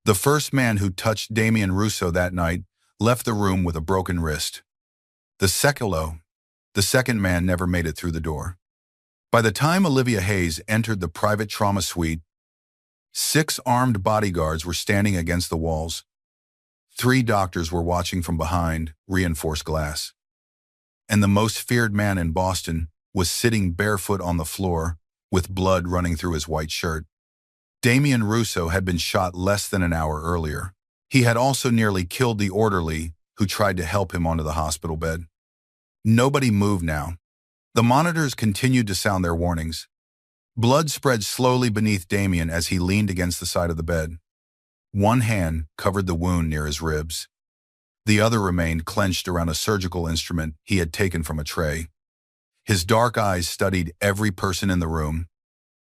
The first man who touched Damien Russo that night left the room with a broken wrist. The second man never made it through the door. By the time Olivia Hayes entered the private trauma suite, 6 armed bodyguards were standing against the walls. 3 doctors were watching from behind reinforced glass. And the most feared man in Boston was sitting barefoot on the floor with blood running through his white shirt. Damien Russo had been shot less than an hour earlier. He had also nearly killed the orderly who tried to help him onto the hospital bed. Nobody moved now. The monitors continued to sound their warnings. Blood spread slowly beneath Damien as he leaned against the side of the bed. One hand covered the wound near his ribs. The other remained clenched around a surgical instrument he had taken from a tray. His dark eyes studied every person in the room.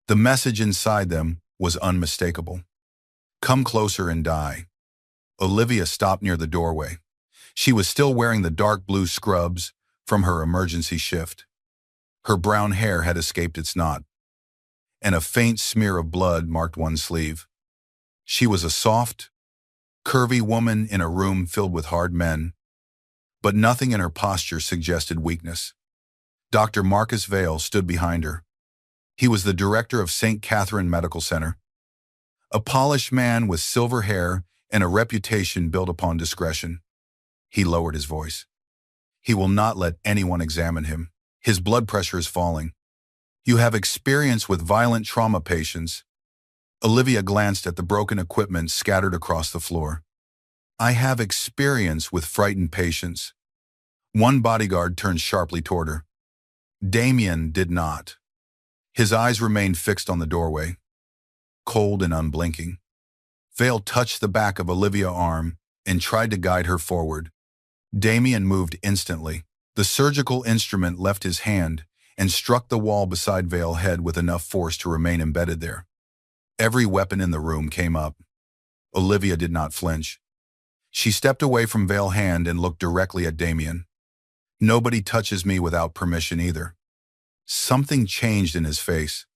The message inside them was unmistakable. Come closer and die. Olivia stopped near the doorway. She was still wearing the dark blue scrubs from her emergency shift. Her brown hair had escaped its knot, and a faint smear of blood marked one sleeve. She was a soft, curvy woman in a room filled with hard men, but nothing in her posture suggested weakness. Dr. Marcus Vale stood behind her. He was the director of St. Catherine Medical Center, a polished man with silver hair and a reputation built upon discretion. He lowered his voice. He will not let anyone examine him. His blood pressure is falling. You have experience with violent trauma patients. Olivia glanced at the broken equipment scattered across the floor. I have experience with frightened patients. One bodyguard turned sharply toward her. Damien did not. His eyes remained fixed on the doorway, cold and unblinking. Vale touched the back of Olivia's arm and tried to guide her forward. Damien moved instantly. The surgical instrument left his hand and struck the wall beside Vale's head with enough force to remain embedded there. Every weapon in the room came up. Olivia did not flinch. She stepped away from Vale's hand and looked directly at Damien. Nobody touches me without permission either. Something changed in his face.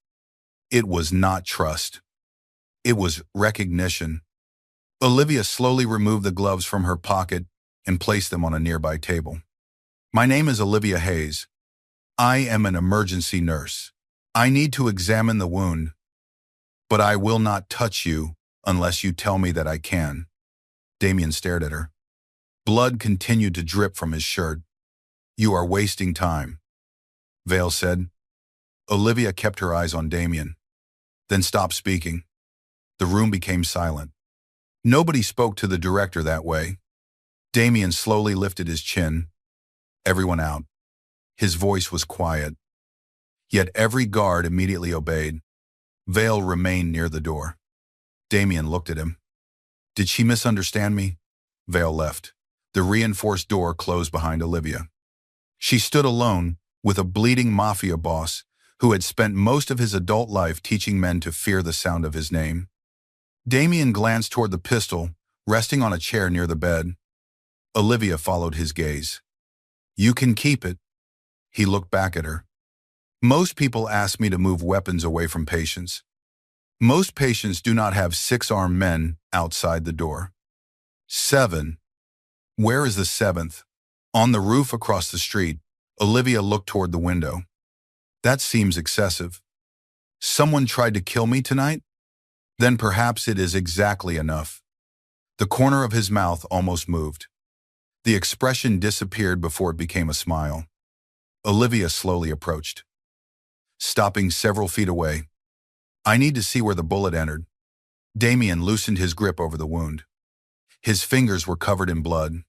It was not trust. It was recognition. Olivia slowly removed the gloves from her pocket and placed them on a nearby table. My name is Olivia Hayes. I am an emergency nurse. I need to examine the wound, but I will not touch you unless you tell me that I can. Damien stared at her. Blood continued to drip from his shirt. You are wasting time, Vale said. Olivia kept her eyes on Damien, then stopped speaking. The room became silent. Nobody spoke to the director that way. Damien slowly lifted his chin. Everyone out. His voice was quiet. Yet every guard immediately obeyed. Vale remained near the door. Damien looked at him. Did she misunderstand me? Vale left. The reinforced door closed behind Olivia. She stood alone with a bleeding mafia boss who had spent most of his adult life teaching men to fear the sound of his name. Damien glanced toward the pistol resting on a chair near the bed. Olivia followed his gaze. You can keep it. He looked back at her. Most people ask me to move weapons away from patients. Most patients do not have 6 armed men outside the door. 7. Where is the 7th? On the roof across the street, Olivia looked toward the window. That seems excessive. Someone tried to kill me tonight? Then perhaps it is exactly enough. The corner of his mouth almost moved. The expression disappeared before it became a smile. Olivia slowly approached, stopping several feet away. I need to see where the bullet entered. Damien loosened his grip over the wound. His fingers were covered in blood.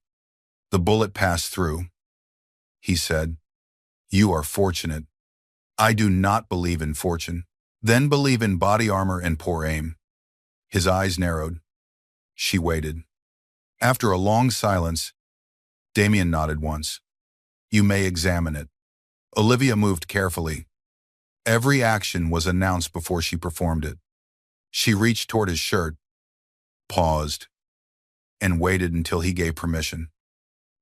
The bullet passed through. He said, You are fortunate. I do not believe in fortune. Then believe in body armor and poor aim. His eyes narrowed. She waited. After a long silence, Damien nodded once. You may examine it. Olivia moved carefully. Every action was announced before she performed it. She reached toward his shirt, paused, and waited until he gave permission.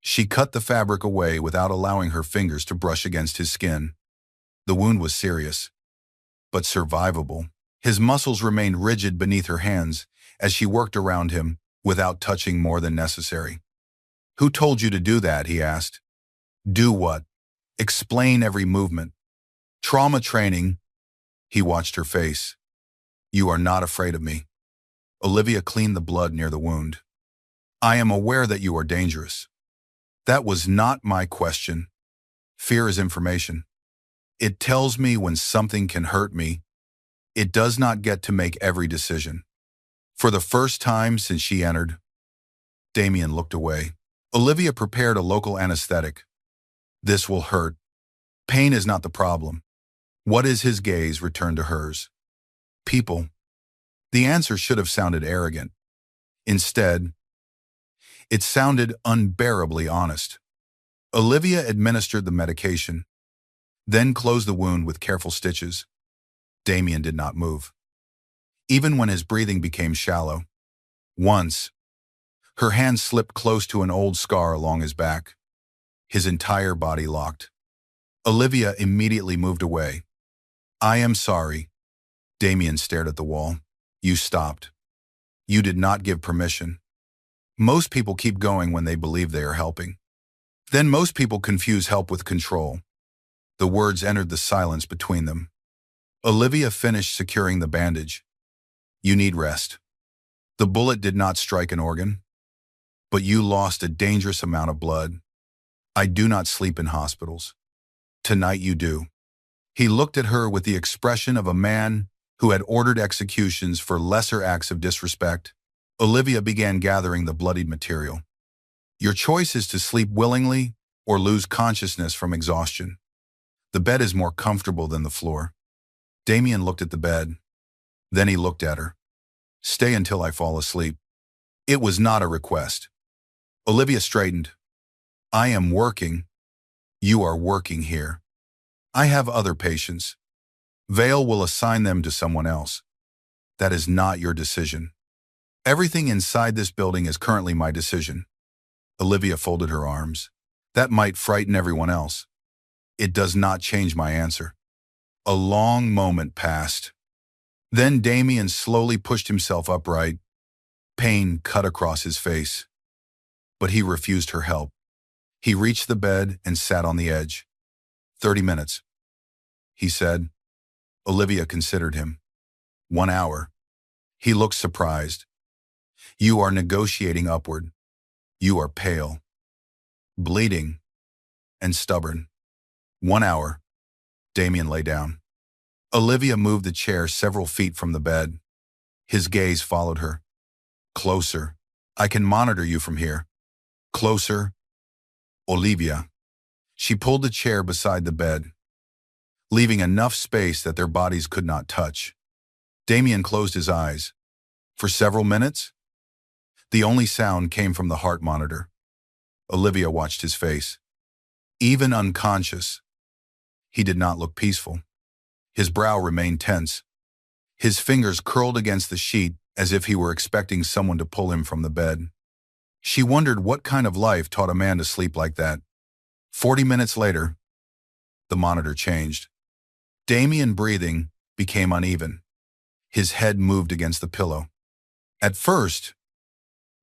She cut the fabric away without allowing her fingers to brush against his skin. The wound was serious, but survivable. His muscles remained rigid beneath her hands, as she worked around him without touching more than necessary. "Who told you to do that?" he asked. "Do what?" "Explain every movement." "Trauma training." He watched her face. "You are not afraid of me." Olivia cleaned the blood near the wound. "I am aware that you are dangerous." "That was not my question." "Fear is information. It tells me when something can hurt me. It does not get to make every decision." For the first time since she entered, Damien looked away. Olivia prepared a local anesthetic. "This will hurt. Pain is not the problem." What is his gaze returned to hers? "People." The answer should have sounded arrogant. Instead, it sounded unbearably honest. Olivia administered the medication, then closed the wound with careful stitches. Damien did not move, even when his breathing became shallow. Once, her hand slipped close to an old scar along his back. His entire body locked. Olivia immediately moved away. "I am sorry." Damien stared at the wall. "You stopped. You did not give permission." Most people keep going when they believe they are helping. Then most people confuse help with control. The words entered the silence between them. Olivia finished securing the bandage. "You need rest. The bullet did not strike an organ, but you lost a dangerous amount of blood. I do not sleep in hospitals. Tonight you do." He looked at her with the expression of a man who had ordered executions for lesser acts of disrespect. Olivia began gathering the bloodied material. "Your choice is to sleep willingly or lose consciousness from exhaustion. The bed is more comfortable than the floor." Damien looked at the bed. Then he looked at her. "Stay until I fall asleep." It was not a request. Olivia straightened. "I am working. You are working here. I have other patients. Vale will assign them to someone else. That is not your decision. Everything inside this building is currently my decision." Olivia folded her arms. "That might frighten everyone else. It does not change my answer." A long moment passed. Then Damien slowly pushed himself upright. Pain cut across his face. But he refused her help. He reached the bed and sat on the edge. 30 minutes, he said. Olivia considered him. 1 hour. He looked surprised. "You are negotiating upward. You are pale, bleeding, and stubborn." 1 hour. Damien lay down. Olivia moved the chair several feet from the bed. His gaze followed her. "Closer. I can monitor you from here." "Closer." "Olivia." She pulled the chair beside the bed, leaving enough space that their bodies could not touch. Damien closed his eyes. For several minutes, the only sound came from the heart monitor. Olivia watched his face. Even unconscious, he did not look peaceful. His brow remained tense. His fingers curled against the sheet as if he were expecting someone to pull him from the bed. She wondered what kind of life taught a man to sleep like that. 40 minutes later, the monitor changed. Damien's breathing became uneven. His head moved against the pillow. At first,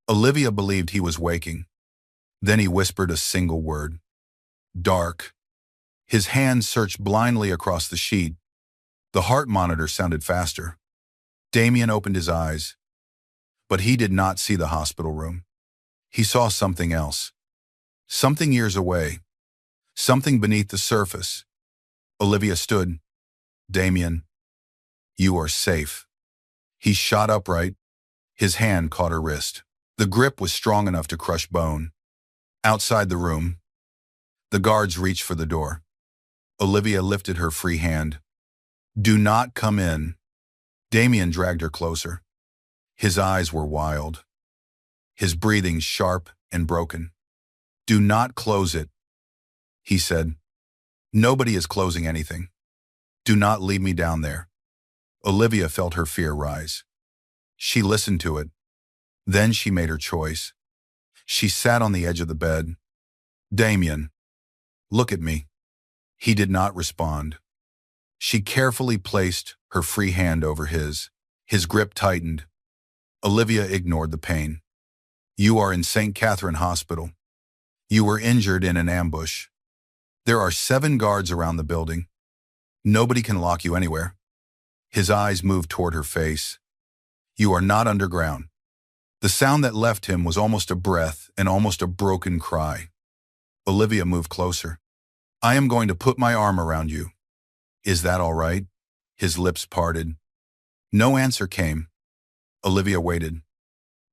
Olivia believed he was waking. Then he whispered a single word. "Dark." His hand searched blindly across the sheet. The heart monitor sounded faster. Damien opened his eyes, but he did not see the hospital room. He saw something else. Something years away. Something beneath the surface. Olivia stood. "Damien, you are safe." He shot upright. His hand caught her wrist. The grip was strong enough to crush bone. Outside the room, the guards reached for the door. Olivia lifted her free hand. "Do not come in." Damien dragged her closer. His eyes were wild. His breathing sharp and broken. "Do not close it," he said. "Nobody is closing anything. Do not leave me down there." Olivia felt her fear rise. She listened to it. Then she made her choice. She sat on the edge of the bed. "Damien, look at me." He did not respond. She carefully placed her free hand over his. His grip tightened. Olivia ignored the pain. You are in St. Catherine Hospital. You were injured in an ambush. There are 7 guards around the building. Nobody can lock you anywhere. His eyes moved toward her face. You are not underground. The sound that left him was almost a breath and almost a broken cry. Olivia moved closer. I am going to put my arm around you. Is that all right? His lips parted. No answer came. Olivia waited.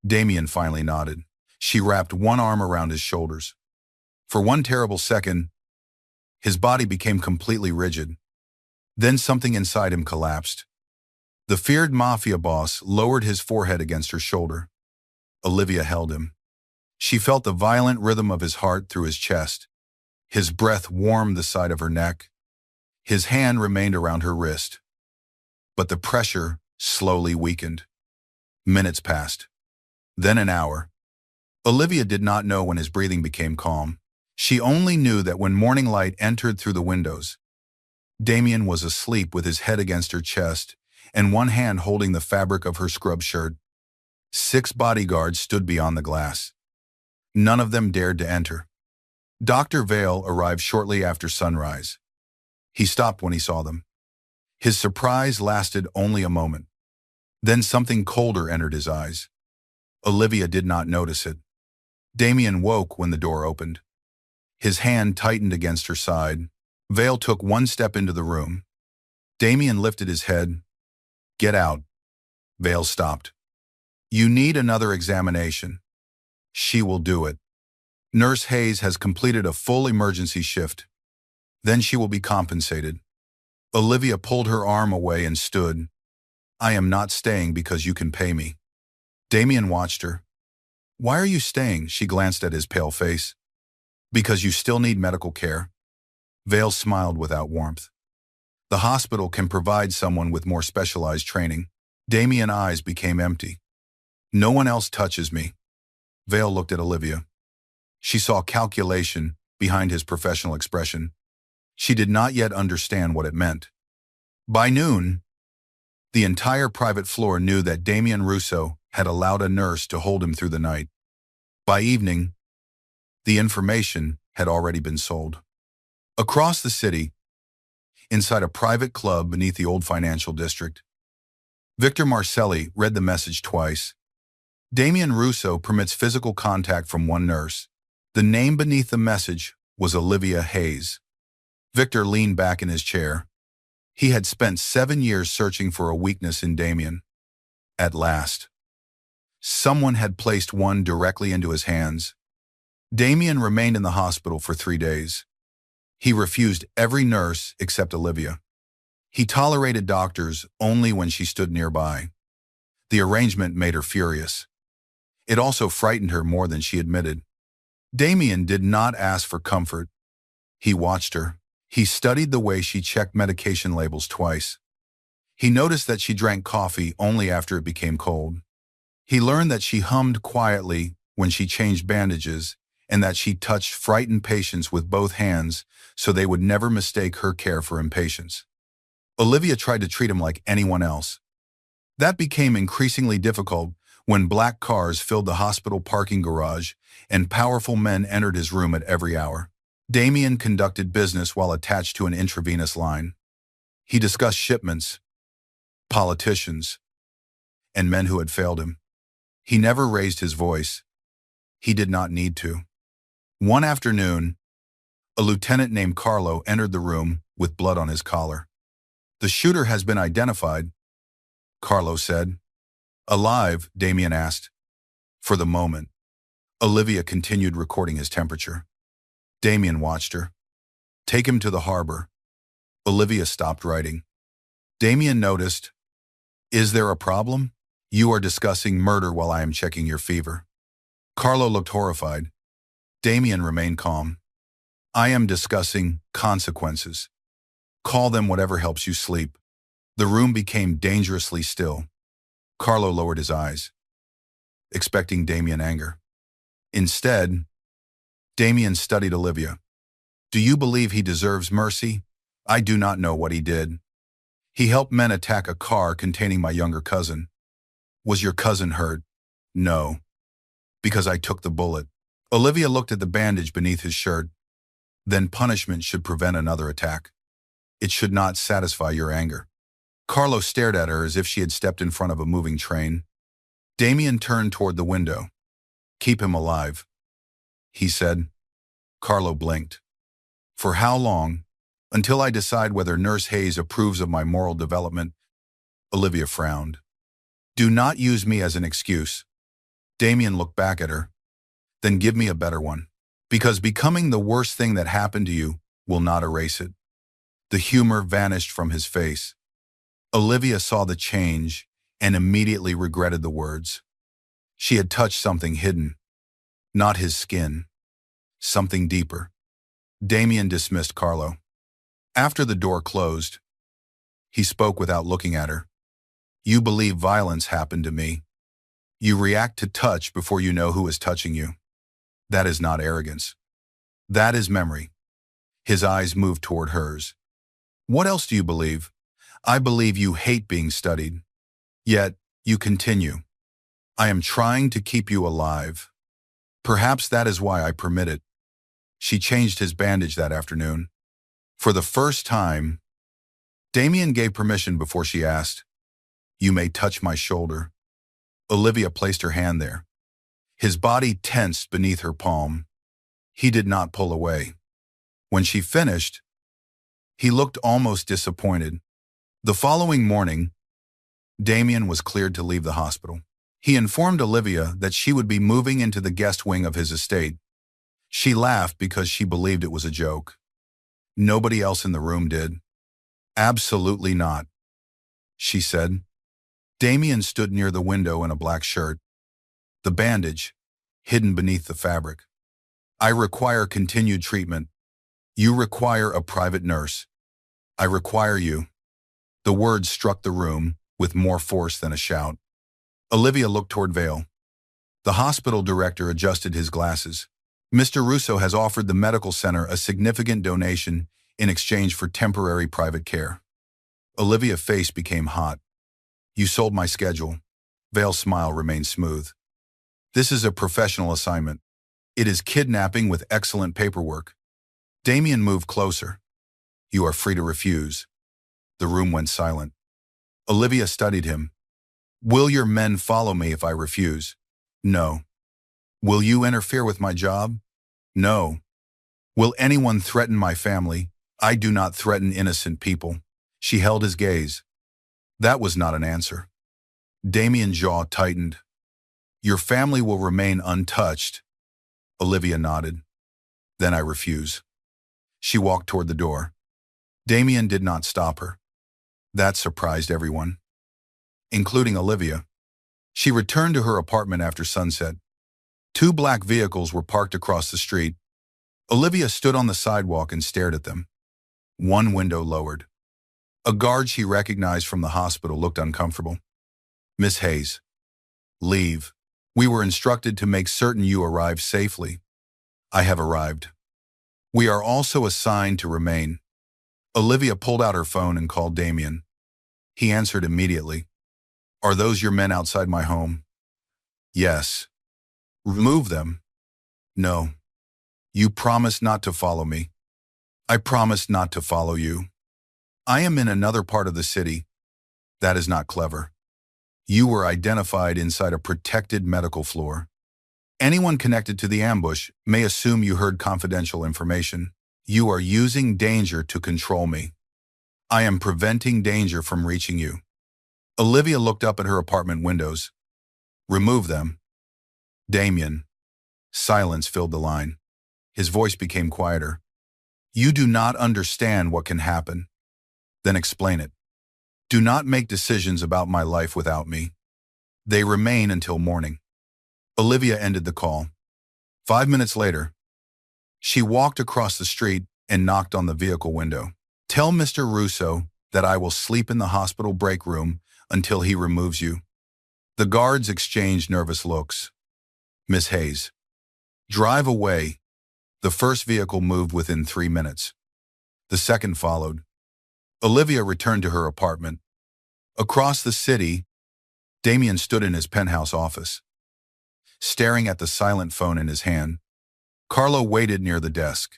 Damien finally nodded. She wrapped one arm around his shoulders. For one terrible second, his body became completely rigid. Then something inside him collapsed. The feared Mafia boss lowered his forehead against her shoulder. Olivia held him. She felt the violent rhythm of his heart through his chest. His breath warmed the side of her neck. His hand remained around her wrist. But the pressure slowly weakened. Minutes passed. Then an hour. Olivia did not know when his breathing became calm. She only knew that when morning light entered through the windows, Damien was asleep with his head against her chest and one hand holding the fabric of her scrub shirt. 6 bodyguards stood beyond the glass. None of them dared to enter. Dr. Vale arrived shortly after sunrise. He stopped when he saw them. His surprise lasted only a moment. Then something colder entered his eyes. Olivia did not notice it. Damien woke when the door opened. His hand tightened against her side. Vale took one step into the room. Damien lifted his head. Get out. Vale stopped. You need another examination. She will do it. Nurse Hayes has completed a full emergency shift. Then she will be compensated. Olivia pulled her arm away and stood. I am not staying because you can pay me. Damien watched her. Why are you staying? She glanced at his pale face. Because you still need medical care. Vale smiled without warmth. The hospital can provide someone with more specialized training. Damien's eyes became empty. No one else touches me. Vale looked at Olivia. She saw calculation behind his professional expression. She did not yet understand what it meant. By noon, the entire private floor knew that Damien Russo had allowed a nurse to hold him through the night. By evening, the information had already been sold. Across the city, inside a private club beneath the old financial district, Victor Marcelli read the message twice. Damien Russo permits physical contact from one nurse. The name beneath the message was Olivia Hayes. Victor leaned back in his chair. He had spent 7 years searching for a weakness in Damien. At last, someone had placed one directly into his hands. Damien remained in the hospital for 3 days. He refused every nurse except Olivia. He tolerated doctors only when she stood nearby. The arrangement made her furious. It also frightened her more than she admitted. Damien did not ask for comfort. He watched her. He studied the way she checked medication labels twice. He noticed that she drank coffee only after it became cold. He learned that she hummed quietly when she changed bandages and that she touched frightened patients with both hands so they would never mistake her care for impatience. Olivia tried to treat him like anyone else. That became increasingly difficult when black cars filled the hospital parking garage and powerful men entered his room at every hour. Damien conducted business while attached to an intravenous line. He discussed shipments, politicians, and men who had failed him. He never raised his voice. He did not need to. One afternoon, a lieutenant named Carlo entered the room with blood on his collar. The shooter has been identified, Carlo said. Alive? Damien asked. For the moment. Olivia continued recording his temperature. Damien watched her. Take him to the harbor. Olivia stopped writing. Damien noticed. Is there a problem? You are discussing murder while I am checking your fever. Carlo looked horrified. Damien remained calm. I am discussing consequences. Call them whatever helps you sleep. The room became dangerously still. Carlo lowered his eyes, expecting Damien anger. Instead, Damien studied Olivia. Do you believe he deserves mercy? I do not know what he did. He helped men attack a car containing my younger cousin. Was your cousin hurt? No, because I took the bullet. Olivia looked at the bandage beneath his shirt. Then punishment should prevent another attack. It should not satisfy your anger. Carlo stared at her as if she had stepped in front of a moving train. Damien turned toward the window. Keep him alive, he said. Carlo blinked. For how long? Until I decide whether Nurse Hayes approves of my moral development. Olivia frowned. Do not use me as an excuse. Damien looked back at her. Then give me a better one. Because becoming the worst thing that happened to you will not erase it. The humor vanished from his face. Olivia saw the change and immediately regretted the words. She had touched something hidden. Not his skin. Something deeper. Damien dismissed Carlo. After the door closed, he spoke without looking at her. You believe violence happened to me. You react to touch before you know who is touching you. That is not arrogance. That is memory. His eyes moved toward hers. What else do you believe? I believe you hate being studied. Yet, you continue. I am trying to keep you alive. Perhaps that is why I permit it. She changed his bandage that afternoon. For the first time, Damien gave permission before she asked, You may touch my shoulder. Olivia placed her hand there. His body tensed beneath her palm. He did not pull away. When she finished, he looked almost disappointed. The following morning, Damien was cleared to leave the hospital. He informed Olivia that she would be moving into the guest wing of his estate. She laughed because she believed it was a joke. Nobody else in the room did. Absolutely not, she said. Damien stood near the window in a black shirt, the bandage hidden beneath the fabric. I require continued treatment. You require a private nurse. I require you. The words struck the room with more force than a shout. Olivia looked toward Vale. The hospital director adjusted his glasses. Mr. Russo has offered the medical center a significant donation in exchange for temporary private care. Olivia's face became hot. You sold my schedule. Vale's smile remained smooth. This is a professional assignment. It is kidnapping with excellent paperwork. Damien moved closer. You are free to refuse. The room went silent. Olivia studied him. Will your men follow me if I refuse? No. Will you interfere with my job? No. Will anyone threaten my family? I do not threaten innocent people. She held his gaze. That was not an answer. Damien's jaw tightened. Your family will remain untouched. Olivia nodded. Then I refuse. She walked toward the door. Damien did not stop her. That surprised everyone, including Olivia. She returned to her apartment after sunset. 2 black vehicles were parked across the street. Olivia stood on the sidewalk and stared at them. One window lowered. A guard she recognized from the hospital looked uncomfortable. Miss Hayes. Leave. We were instructed to make certain you arrive safely. I have arrived. We are also assigned to remain. Olivia pulled out her phone and called Damien. He answered immediately. Are those your men outside my home? Yes. Remove them. No. You promised not to follow me. I promised not to follow you. I am in another part of the city. That is not clever. You were identified inside a protected medical floor. Anyone connected to the ambush may assume you heard confidential information. You are using danger to control me. I am preventing danger from reaching you. Olivia looked up at her apartment windows. Remove them. Damien. Silence filled the line. His voice became quieter. You do not understand what can happen. Then explain it. Do not make decisions about my life without me. They remain until morning. Olivia ended the call. 5 minutes later, she walked across the street and knocked on the vehicle window. Tell Mr. Russo that I will sleep in the hospital break room until he removes you. The guards exchanged nervous looks. Miss Hayes. Drive away. The first vehicle moved within 3 minutes. The second followed. Olivia returned to her apartment. Across the city, Damien stood in his penthouse office, staring at the silent phone in his hand. Carlo waited near the desk.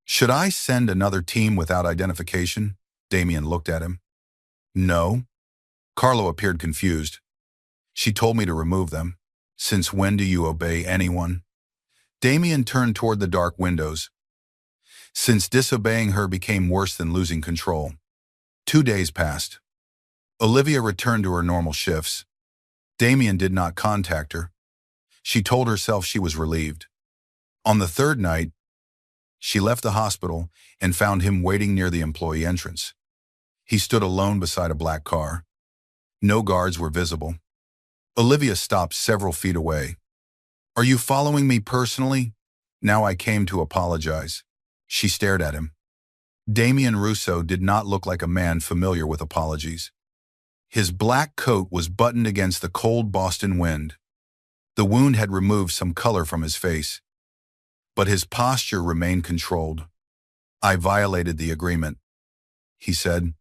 Should I send another team without identification? Damien looked at him. No. Carlo appeared confused. She told me to remove them. Since when do you obey anyone? Damien turned toward the dark windows. Since disobeying her became worse than losing control. 2 days passed. Olivia returned to her normal shifts. Damien did not contact her. She told herself she was relieved. On the third night, she left the hospital and found him waiting near the employee entrance. He stood alone beside a black car. No guards were visible. Olivia stopped several feet away. Are you following me personally? Now I came to apologize. She stared at him. Damien Russo did not look like a man familiar with apologies. His black coat was buttoned against the cold Boston wind. The wound had removed some color from his face, but his posture remained controlled. I violated the agreement, he said.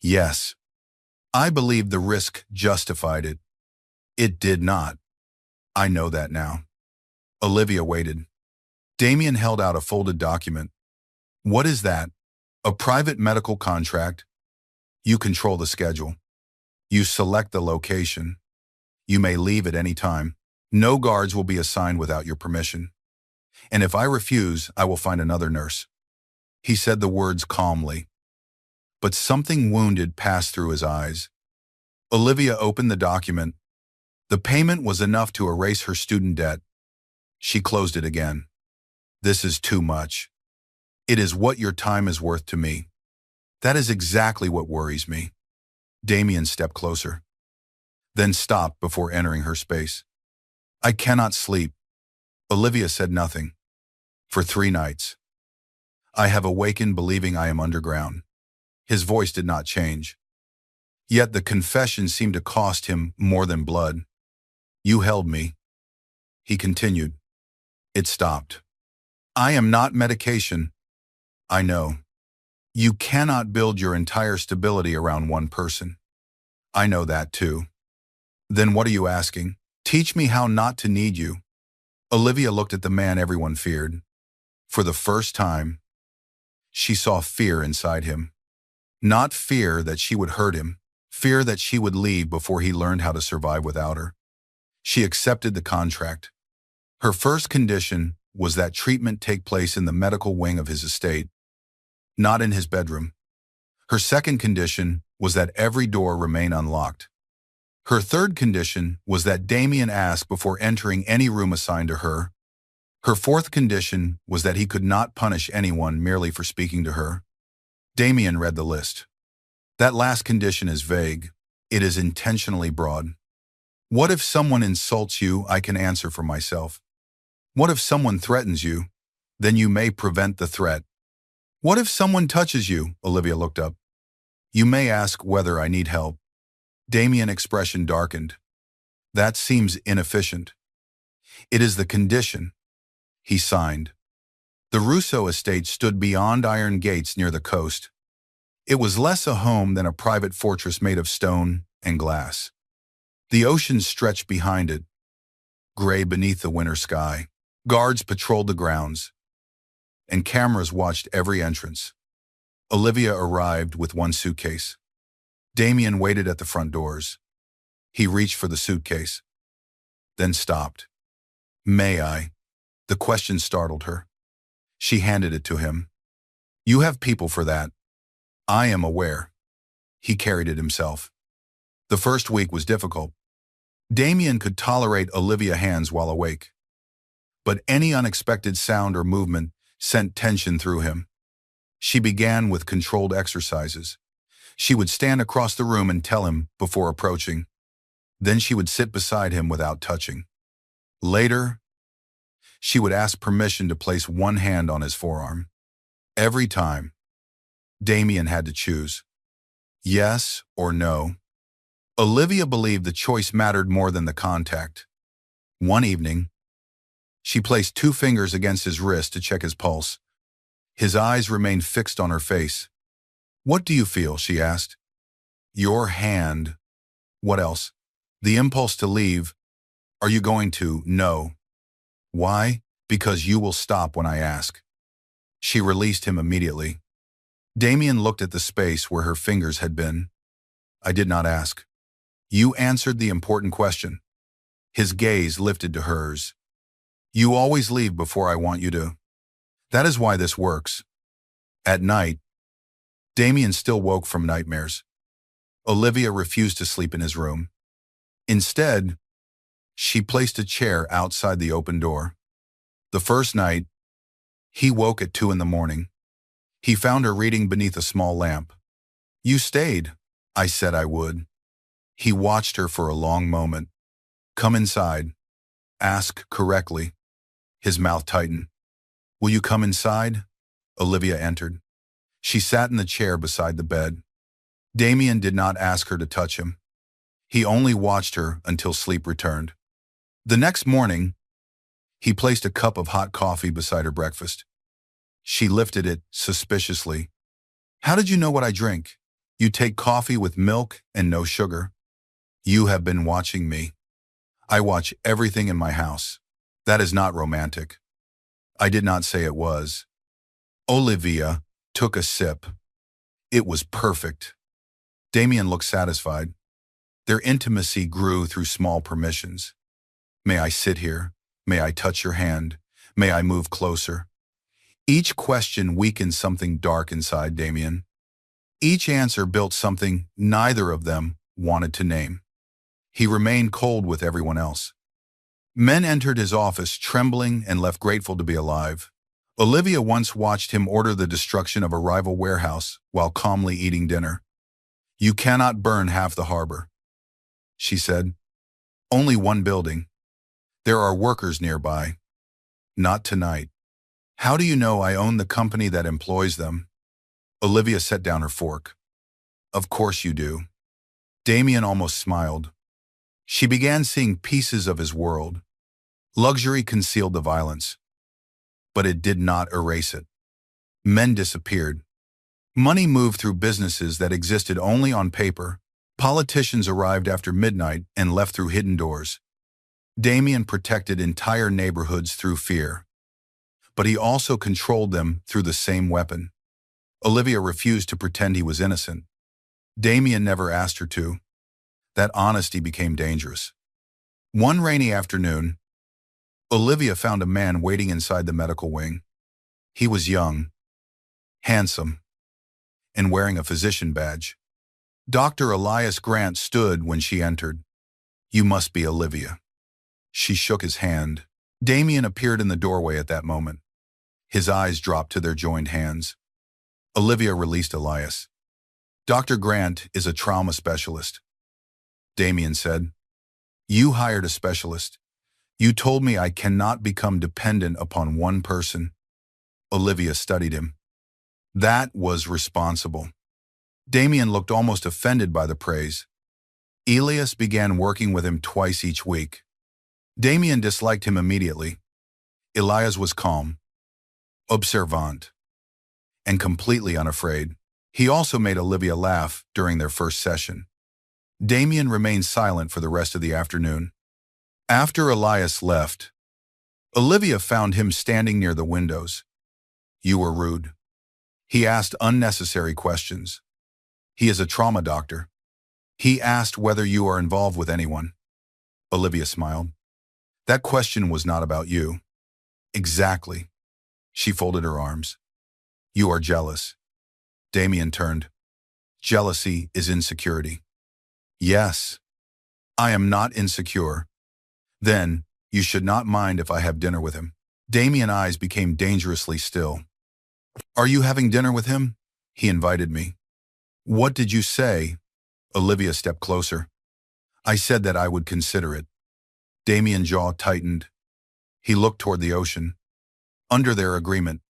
Yes. I believed the risk justified it. It did not. I know that now. Olivia waited. Damien held out a folded document. What is that? A private medical contract? You control the schedule. You select the location. You may leave at any time. No guards will be assigned without your permission. And if I refuse, I will find another nurse. He said the words calmly, but something wounded passed through his eyes. Olivia opened the document. The payment was enough to erase her student debt. She closed it again. This is too much. It is what your time is worth to me. That is exactly what worries me. Damien stepped closer, then stopped before entering her space. I cannot sleep. Olivia said nothing. For 3 nights. I have awakened believing I am underground. His voice did not change. Yet the confession seemed to cost him more than blood. You held me. He continued. It stopped. I am not medication. I know. You cannot build your entire stability around one person. I know that too. Then what are you asking? Teach me how not to need you. Olivia looked at the man everyone feared. For the first time, she saw fear inside him. Not fear that she would hurt him, fear that she would leave before he learned how to survive without her. She accepted the contract. Her first condition was that treatment take place in the medical wing of his estate, not in his bedroom. Her second condition was that every door remain unlocked. Her third condition was that Damien ask before entering any room assigned to her. Her fourth condition was that he could not punish anyone merely for speaking to her. Damien read the list. That last condition is vague. It is intentionally broad. What if someone insults you? I can answer for myself. What if someone threatens you? Then you may prevent the threat. What if someone touches you? Olivia looked up. You may ask whether I need help. Damien's expression darkened. That seems inefficient. It is the condition. He signed. The Russo estate stood beyond iron gates near the coast. It was less a home than a private fortress made of stone and glass. The ocean stretched behind it, gray beneath the winter sky. Guards patrolled the grounds, and cameras watched every entrance. Olivia arrived with one suitcase. Damien waited at the front doors. He reached for the suitcase, then stopped. May I? The question startled her. She handed it to him. You have people for that. I am aware. He carried it himself. The first week was difficult. Damien could tolerate Olivia's hands while awake, but any unexpected sound or movement sent tension through him. She began with controlled exercises. She would stand across the room and tell him before approaching. Then she would sit beside him without touching. Later, she would ask permission to place one hand on his forearm. Every time, Damien had to choose. Yes or no. Olivia believed the choice mattered more than the contact. One evening, she placed 2 fingers against his wrist to check his pulse. His eyes remained fixed on her face. What do you feel? She asked. Your hand. What else? The impulse to leave. Are you going to? No. Why? Because you will stop when I ask. She released him immediately. Damien looked at the space where her fingers had been. I did not ask. You answered the important question. His gaze lifted to hers. You always leave before I want you to. That is why this works. At night, Damien still woke from nightmares. Olivia refused to sleep in his room. Instead, she placed a chair outside the open door. The first night, he woke at 2 in the morning. He found her reading beneath a small lamp. You stayed. I said I would. He watched her for a long moment. Come inside. Ask correctly. His mouth tightened. Will you come inside? Olivia entered. She sat in the chair beside the bed. Damien did not ask her to touch him. He only watched her until sleep returned. The next morning, he placed a cup of hot coffee beside her breakfast. She lifted it suspiciously. How did you know what I drink? You take coffee with milk and no sugar. You have been watching me. I watch everything in my house. That is not romantic. I did not say it was. Olivia took a sip. It was perfect. Damien looked satisfied. Their intimacy grew through small permissions. May I sit here? May I touch your hand? May I move closer? Each question weakened something dark inside Damien. Each answer built something neither of them wanted to name. He remained cold with everyone else. Men entered his office trembling and left grateful to be alive. Olivia once watched him order the destruction of a rival warehouse while calmly eating dinner. You cannot burn half the harbor, she said. Only one building. There are workers nearby. Not tonight. How do you know I own the company that employs them? Olivia set down her fork. Of course you do. Damien almost smiled. She began seeing pieces of his world. Luxury concealed the violence, but it did not erase it. Men disappeared. Money moved through businesses that existed only on paper. Politicians arrived after midnight and left through hidden doors. Damien protected entire neighborhoods through fear, but he also controlled them through the same weapon. Olivia refused to pretend he was innocent. Damien never asked her to. That honesty became dangerous. One rainy afternoon, Olivia found a man waiting inside the medical wing. He was young, handsome, and wearing a physician badge. Dr. Elias Grant stood when she entered. You must be Olivia. She shook his hand. Damien appeared in the doorway at that moment. His eyes dropped to their joined hands. Olivia released Elias. Dr. Grant is a trauma specialist. Damien said, you hired a specialist. You told me I cannot become dependent upon one person. Olivia studied him. That was responsible. Damien looked almost offended by the praise. Elias began working with him twice each week. Damien disliked him immediately. Elias was calm, observant, and completely unafraid. He also made Olivia laugh during their first session. Damien remained silent for the rest of the afternoon. After Elias left, Olivia found him standing near the windows. You were rude. He asked unnecessary questions. He is a trauma doctor. He asked whether you are involved with anyone. Olivia smiled. That question was not about you. Exactly. She folded her arms. You are jealous. Damien turned. Jealousy is insecurity. Yes. I am not insecure. Then, you should not mind if I have dinner with him. Damien's eyes became dangerously still. Are you having dinner with him? He invited me. What did you say? Olivia stepped closer. I said that I would consider it. Damien's jaw tightened. He looked toward the ocean. Under their agreement,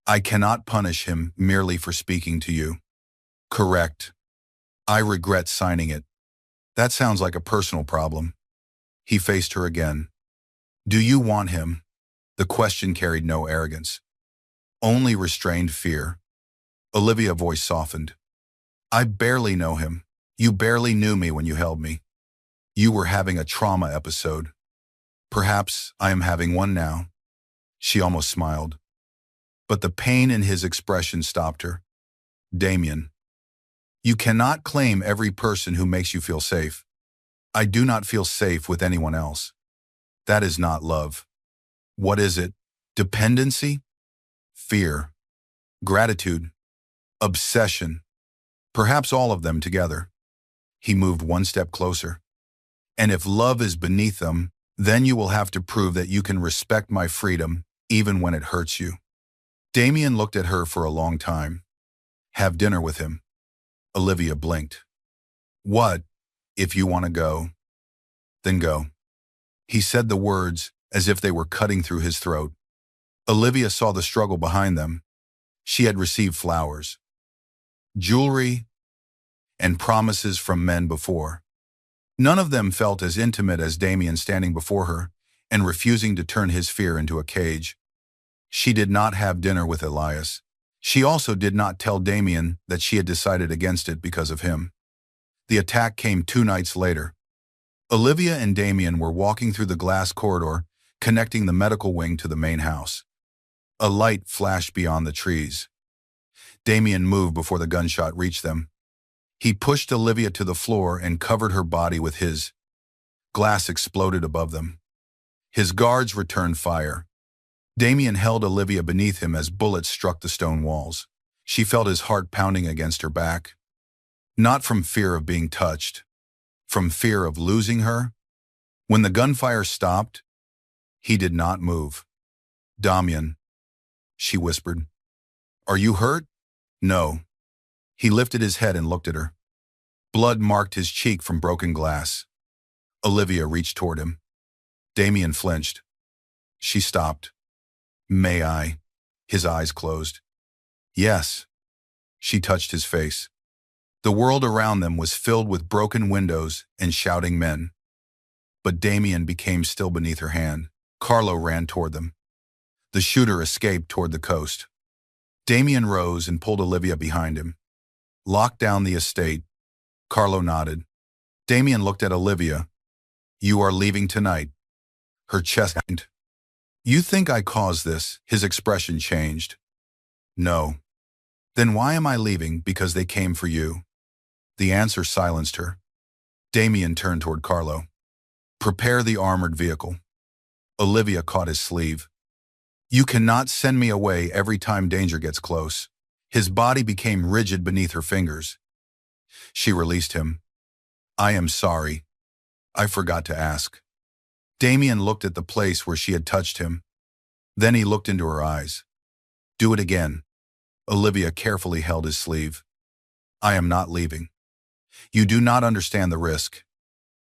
I cannot punish him merely for speaking to you. Correct. I regret signing it. That sounds like a personal problem. He faced her again. Do you want him? The question carried no arrogance. Only restrained fear. Olivia's voice softened. I barely know him. You barely knew me when you held me. You were having a trauma episode. Perhaps I am having one now. She almost smiled. But the pain in his expression stopped her. Damien, you cannot claim every person who makes you feel safe. I do not feel safe with anyone else. That is not love. What is it? Dependency? Fear? Gratitude? Obsession? Perhaps all of them together. He moved one step closer. And if love is beneath them, then you will have to prove that you can respect my freedom even when it hurts you. Damien looked at her for a long time. Have dinner with him. Olivia blinked. What? If you want to go, then go. He said the words as if they were cutting through his throat. Olivia saw the struggle behind them. She had received flowers, jewelry, and promises from men before. None of them felt as intimate as Damien standing before her and refusing to turn his fear into a cage. She did not have dinner with Elias. She also did not tell Damien that she had decided against it because of him. The attack came 2 nights later. Olivia and Damien were walking through the glass corridor, connecting the medical wing to the main house. A light flashed beyond the trees. Damien moved before the gunshot reached them. He pushed Olivia to the floor and covered her body with his. Glass exploded above them. His guards returned fire. Damien held Olivia beneath him as bullets struck the stone walls. She felt his heart pounding against her back. Not from fear of being touched, from fear of losing her. When the gunfire stopped, he did not move. Damien, she whispered. Are you hurt? No. He lifted his head and looked at her. Blood marked his cheek from broken glass. Olivia reached toward him. Damien flinched. She stopped. May I? His eyes closed. Yes. She touched his face. The world around them was filled with broken windows and shouting men. But Damien became still beneath her hand. Carlo ran toward them. The shooter escaped toward the coast. Damien rose and pulled Olivia behind him. Locked down the estate. Carlo nodded. Damien looked at Olivia. You are leaving tonight. Her chest tightened. You think I caused this? His expression changed. No. Then why am I leaving? Because they came for you. The answer silenced her. Damien turned toward Carlo. Prepare the armored vehicle. Olivia caught his sleeve. You cannot send me away every time danger gets close. His body became rigid beneath her fingers. She released him. I am sorry. I forgot to ask. Damien looked at the place where she had touched him. Then he looked into her eyes. Do it again. Olivia carefully held his sleeve. I am not leaving. You do not understand the risk.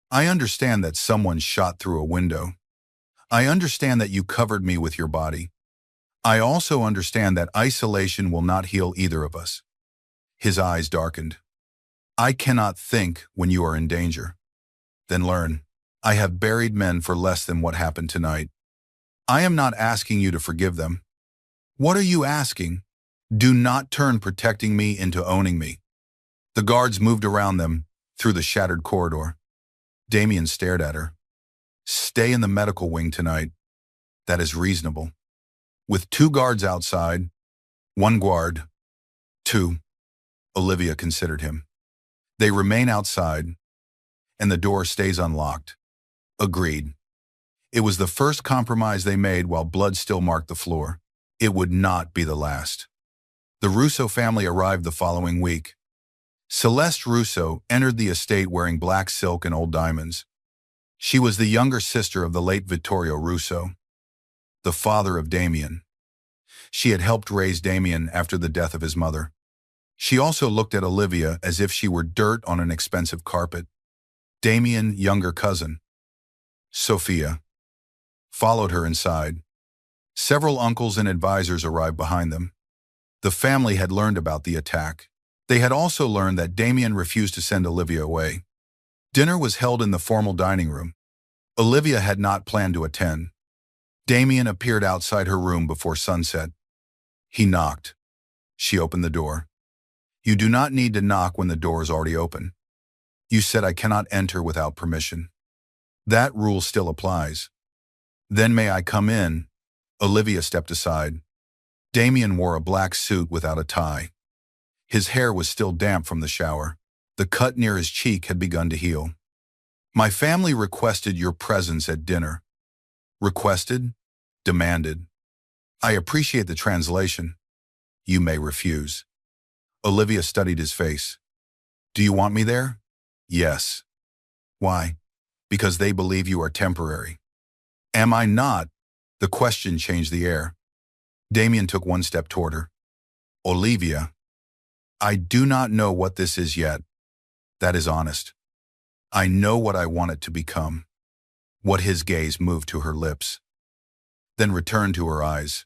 I understand that someone shot through a window. I understand that you covered me with your body. I also understand that isolation will not heal either of us. His eyes darkened. I cannot think when you are in danger. Then learn. I have buried men for less than what happened tonight. I am not asking you to forgive them. What are you asking? Do not turn protecting me into owning me. The guards moved around them through the shattered corridor. Damien stared at her. Stay in the medical wing tonight. That is reasonable. With 2 guards outside, 1 guard, 2. Olivia considered him. They remain outside, and the door stays unlocked. Agreed. It was the first compromise they made while blood still marked the floor. It would not be the last. The Russo family arrived the following week. Celeste Russo entered the estate wearing black silk and old diamonds. She was the younger sister of the late Vittorio Russo, the father of Damien. She had helped raise Damien after the death of his mother. She also looked at Olivia as if she were dirt on an expensive carpet. Damien, younger cousin. Sophia followed her inside. Several uncles and advisors arrived behind them. The family had learned about the attack. They had also learned that Damien refused to send Olivia away. Dinner was held in the formal dining room. Olivia had not planned to attend. Damien appeared outside her room before sunset. He knocked. She opened the door. You do not need to knock when the door is already open. You said I cannot enter without permission. That rule still applies. Then may I come in? Olivia stepped aside. Damien wore a black suit without a tie. His hair was still damp from the shower. The cut near his cheek had begun to heal. My family requested your presence at dinner. Requested? Demanded. I appreciate the translation. You may refuse. Olivia studied his face. Do you want me there? Yes. Why? Because they believe you are temporary. Am I not? The question changed the air. Damien took one step toward her. Olivia, I do not know what this is yet. That is honest. I know what I want it to become. What his gaze moved to her lips, then returned to her eyes.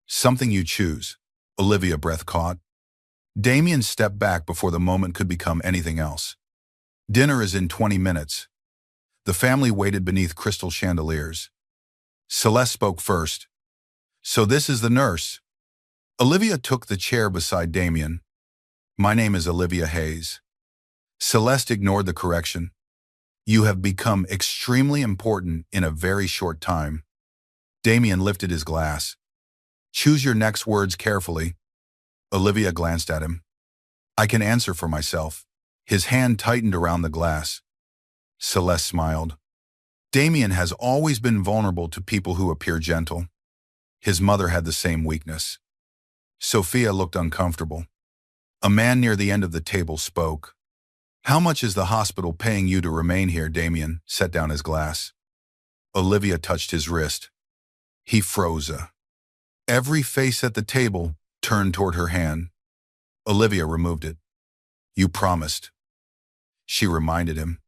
Something you choose. Olivia breath caught. Damien stepped back before the moment could become anything else. Dinner is in 20 minutes. The family waited beneath crystal chandeliers. Celeste spoke first. So this is the nurse. Olivia took the chair beside Damien. My name is Olivia Hayes. Celeste ignored the correction. You have become extremely important in a very short time. Damien lifted his glass. Choose your next words carefully. Olivia glanced at him. I can answer for myself. His hand tightened around the glass. Celeste smiled. Damien has always been vulnerable to people who appear gentle. His mother had the same weakness. Sophia looked uncomfortable. A man near the end of the table spoke. How much is the hospital paying you to remain here? Damien set down his glass. Olivia touched his wrist. He froze. Every face at the table turned toward her hand. Olivia removed it. You promised. She reminded him.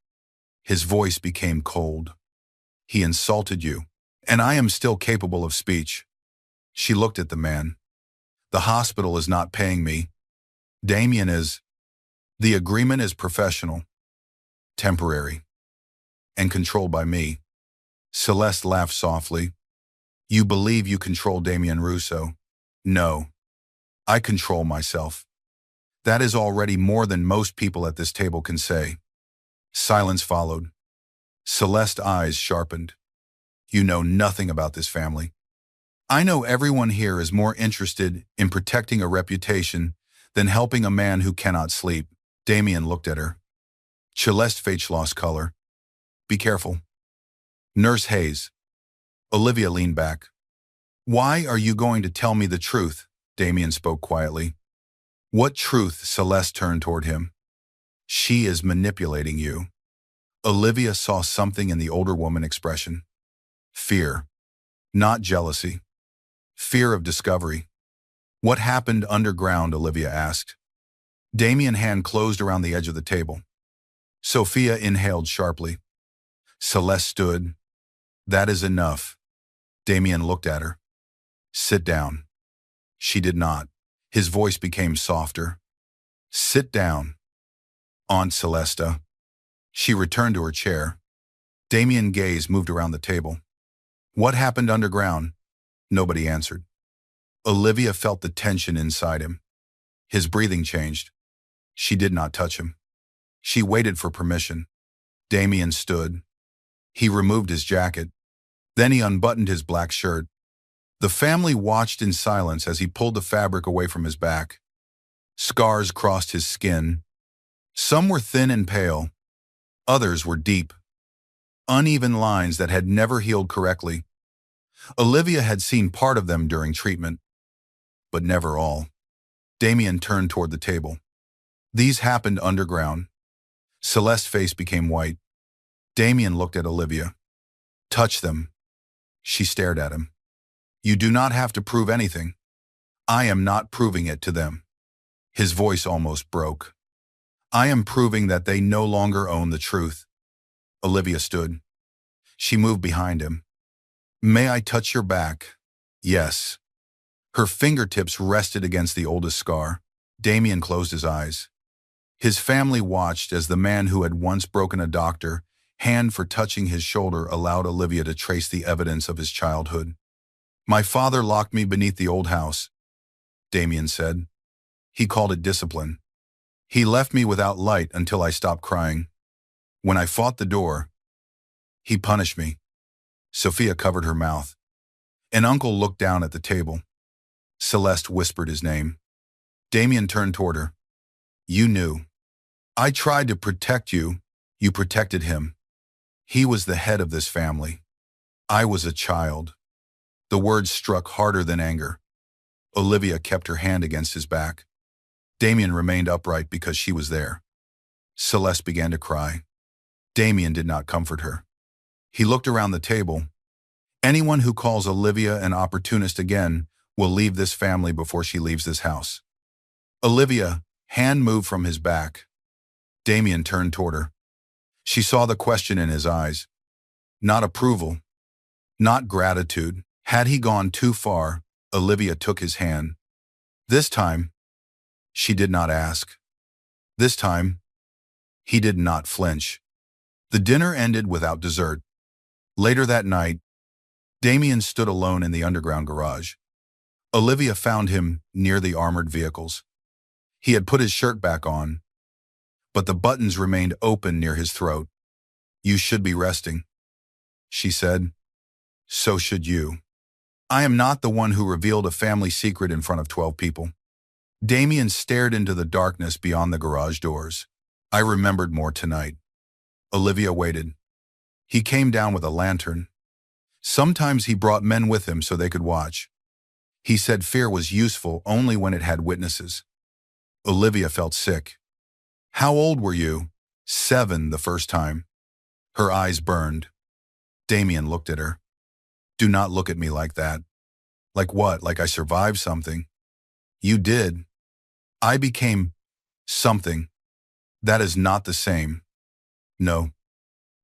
His voice became cold. He insulted you, and I am still capable of speech. She looked at the man. The hospital is not paying me. Damien is. The agreement is professional, temporary, and controlled by me. Celeste laughed softly. You believe you control Damien Russo? No. I control myself. That is already more than most people at this table can say. Silence followed. Celeste's eyes sharpened. You know nothing about this family. I know everyone here is more interested in protecting a reputation than helping a man who cannot sleep. Damien looked at her. Celeste's face lost color. Be careful. Nurse Hayes. Olivia leaned back. Why are you going to tell me the truth? Damien spoke quietly. What truth? Celeste turned toward him. She is manipulating you. Olivia saw something in the older woman's expression. Fear. Not jealousy. Fear of discovery. What happened underground? Olivia asked. Damien's hand closed around the edge of the table. Sophia inhaled sharply. Celeste stood. That is enough. Damien looked at her. Sit down. She did not. His voice became softer. Sit down. Aunt Celeste. She returned to her chair. Damien's gaze moved around the table. What happened underground? Nobody answered. Olivia felt the tension inside him. His breathing changed. She did not touch him. She waited for permission. Damien stood. He removed his jacket. Then he unbuttoned his black shirt. The family watched in silence as he pulled the fabric away from his back. Scars crossed his skin. Some were thin and pale. Others were deep. Uneven lines that had never healed correctly. Olivia had seen part of them during treatment, but never all. Damien turned toward the table. These happened underground. Celeste's face became white. Damien looked at Olivia. Touch them. She stared at him. You do not have to prove anything. I am not proving it to them. His voice almost broke. I am proving that they no longer own the truth. Olivia stood. She moved behind him. May I touch your back? Yes. Her fingertips rested against the oldest scar. Damien closed his eyes. His family watched as the man who had once broken a doctor, hand for touching his shoulder, allowed Olivia to trace the evidence of his childhood. My father locked me beneath the old house, Damien said. He called it discipline. He left me without light until I stopped crying. When I fought the door, He punished me. Sophia covered her mouth. An uncle looked down at the table. Celeste whispered his name. Damien turned toward her. You knew. I tried to protect you. You protected him. He was the head of this family. I was a child. The words struck harder than anger. Olivia kept her hand against his back. Damien remained upright because she was there. Celeste began to cry. Damien did not comfort her. He looked around the table. Anyone who calls Olivia an opportunist again will leave this family before she leaves this house. Olivia, hand moved from his back. Damien turned toward her. She saw the question in his eyes. Not approval. Not gratitude. Had he gone too far, Olivia took his hand. This time, she did not ask. This time, he did not flinch. The dinner ended without dessert. Later that night, Damien stood alone in the underground garage. Olivia found him near the armored vehicles. He had put his shirt back on, but the buttons remained open near his throat. You should be resting, she said. So should you. I am not the one who revealed a family secret in front of 12 people. Damien stared into the darkness beyond the garage doors. I remembered more tonight. Olivia waited. He came down with a lantern. Sometimes he brought men with him so they could watch. He said fear was useful only when it had witnesses. Olivia felt sick. How old were you? 7 the first time. Her eyes burned. Damien looked at her. Do not look at me like that. Like what? Like I survived something? You did. I became something. That is not the same. No.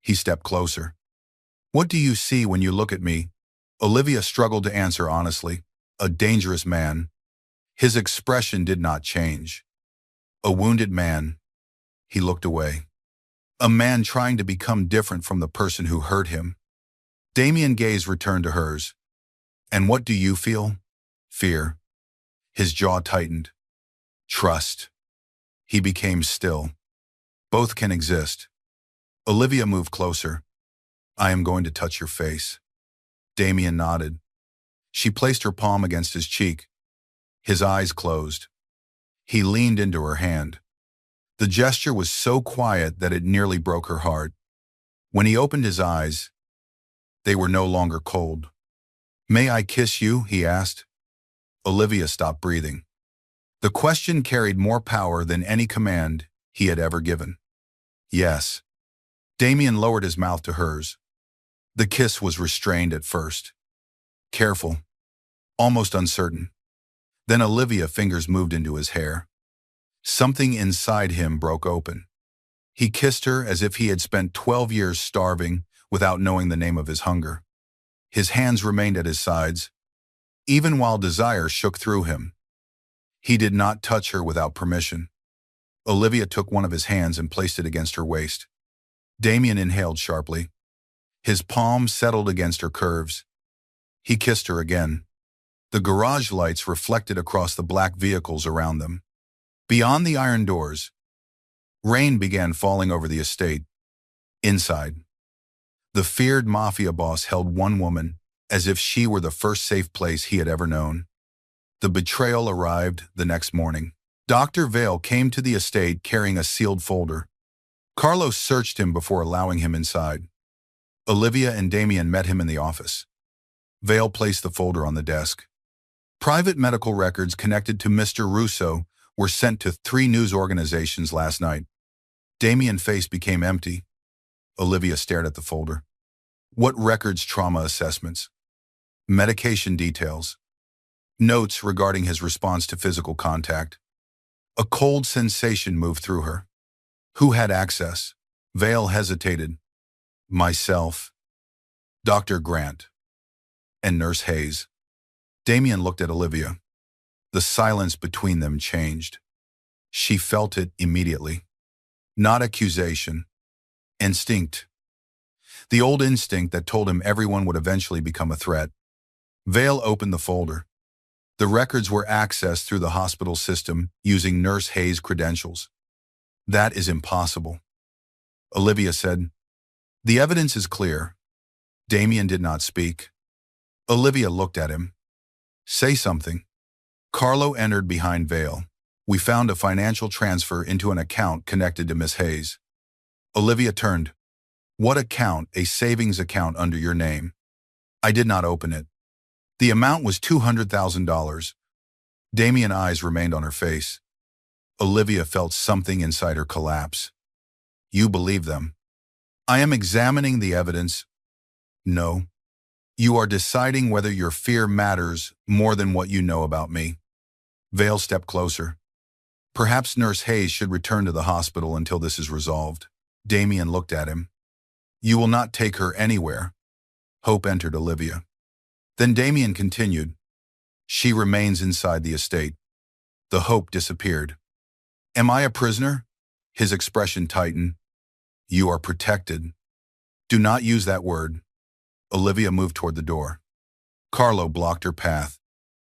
He stepped closer. What do you see when you look at me? Olivia struggled to answer honestly. A dangerous man. His expression did not change. A wounded man. He looked away. A man trying to become different from the person who hurt him. Damien's gaze returned to hers. And what do you feel? Fear. His jaw tightened. Trust. He became still. Both can exist. Olivia moved closer. I am going to touch your face. Damien nodded. She placed her palm against his cheek. His eyes closed. He leaned into her hand. The gesture was so quiet that it nearly broke her heart. When he opened his eyes, they were no longer cold. May I kiss you? He asked. Olivia stopped breathing. The question carried more power than any command he had ever given. Yes. Damien lowered his mouth to hers. The kiss was restrained at first. Careful. Almost uncertain. Then Olivia's fingers moved into his hair. Something inside him broke open. He kissed her as if he had spent 12 years starving without knowing the name of his hunger. His hands remained at his sides, even while desire shook through him. He did not touch her without permission. Olivia took one of his hands and placed it against her waist. Damien inhaled sharply. His palm settled against her curves. He kissed her again. The garage lights reflected across the black vehicles around them. Beyond the iron doors, rain began falling over the estate. Inside, the feared mafia boss held one woman as if she were the first safe place he had ever known. The betrayal arrived the next morning. Dr. Vale came to the estate carrying a sealed folder. Carlos searched him before allowing him inside. Olivia and Damien met him in the office. Vale placed the folder on the desk. Private medical records connected to Mr. Russo were sent to 3 news organizations last night. Damien's face became empty. Olivia stared at the folder. What records? Trauma assessments. Medication details. Notes regarding his response to physical contact. A cold sensation moved through her. Who had access? Vale hesitated. Myself. Dr. Grant. And Nurse Hayes. Damien looked at Olivia. The silence between them changed. She felt it immediately. Not accusation. Instinct. The old instinct that told him everyone would eventually become a threat. Vale opened the folder. The records were accessed through the hospital system using Nurse Hayes' credentials. That is impossible. Olivia said, The evidence is clear. Damien did not speak. Olivia looked at him. Say something. Carlo entered behind veil. We found a financial transfer into an account connected to Miss Hayes. Olivia turned. What account? A savings account under your name. I did not open it. The amount was $200,000. Damien's eyes remained on her face. Olivia felt something inside her collapse. You believe them? I am examining the evidence. No. You are deciding whether your fear matters more than what you know about me. Vale stepped closer. Perhaps Nurse Hayes should return to the hospital until this is resolved. Damien looked at him. You will not take her anywhere. Hope entered Olivia. Then Damien continued. She remains inside the estate. The hope disappeared. Am I a prisoner? His expression tightened. You are protected. Do not use that word. Olivia moved toward the door. Carlo blocked her path.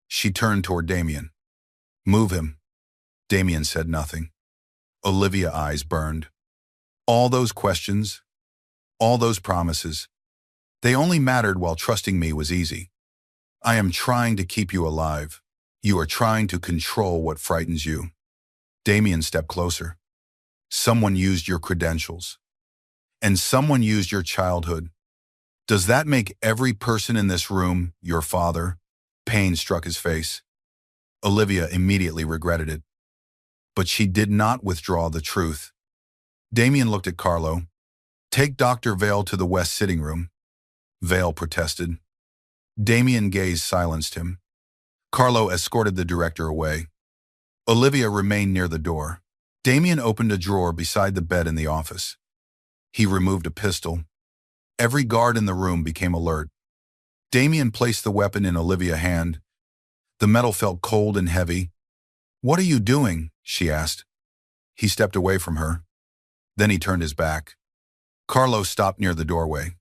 She turned toward Damien. Move him. Damien said nothing. Olivia's eyes burned. All those questions, all those promises, they only mattered while trusting me was easy. I am trying to keep you alive. You are trying to control what frightens you. Damien stepped closer. Someone used your credentials. And someone used your childhood. Does that make every person in this room your father? Pain struck his face. Olivia immediately regretted it. But she did not withdraw the truth. Damien looked at Carlo. Take Dr. Vale to the west sitting room. Vale protested. Damien's gaze silenced him. Carlo escorted the director away. Olivia remained near the door. Damien opened a drawer beside the bed in the office. He removed a pistol. Every guard in the room became alert. Damien placed the weapon in Olivia's hand. The metal felt cold and heavy. What are you doing? She asked. He stepped away from her. Then he turned his back. Carlo stopped near the doorway.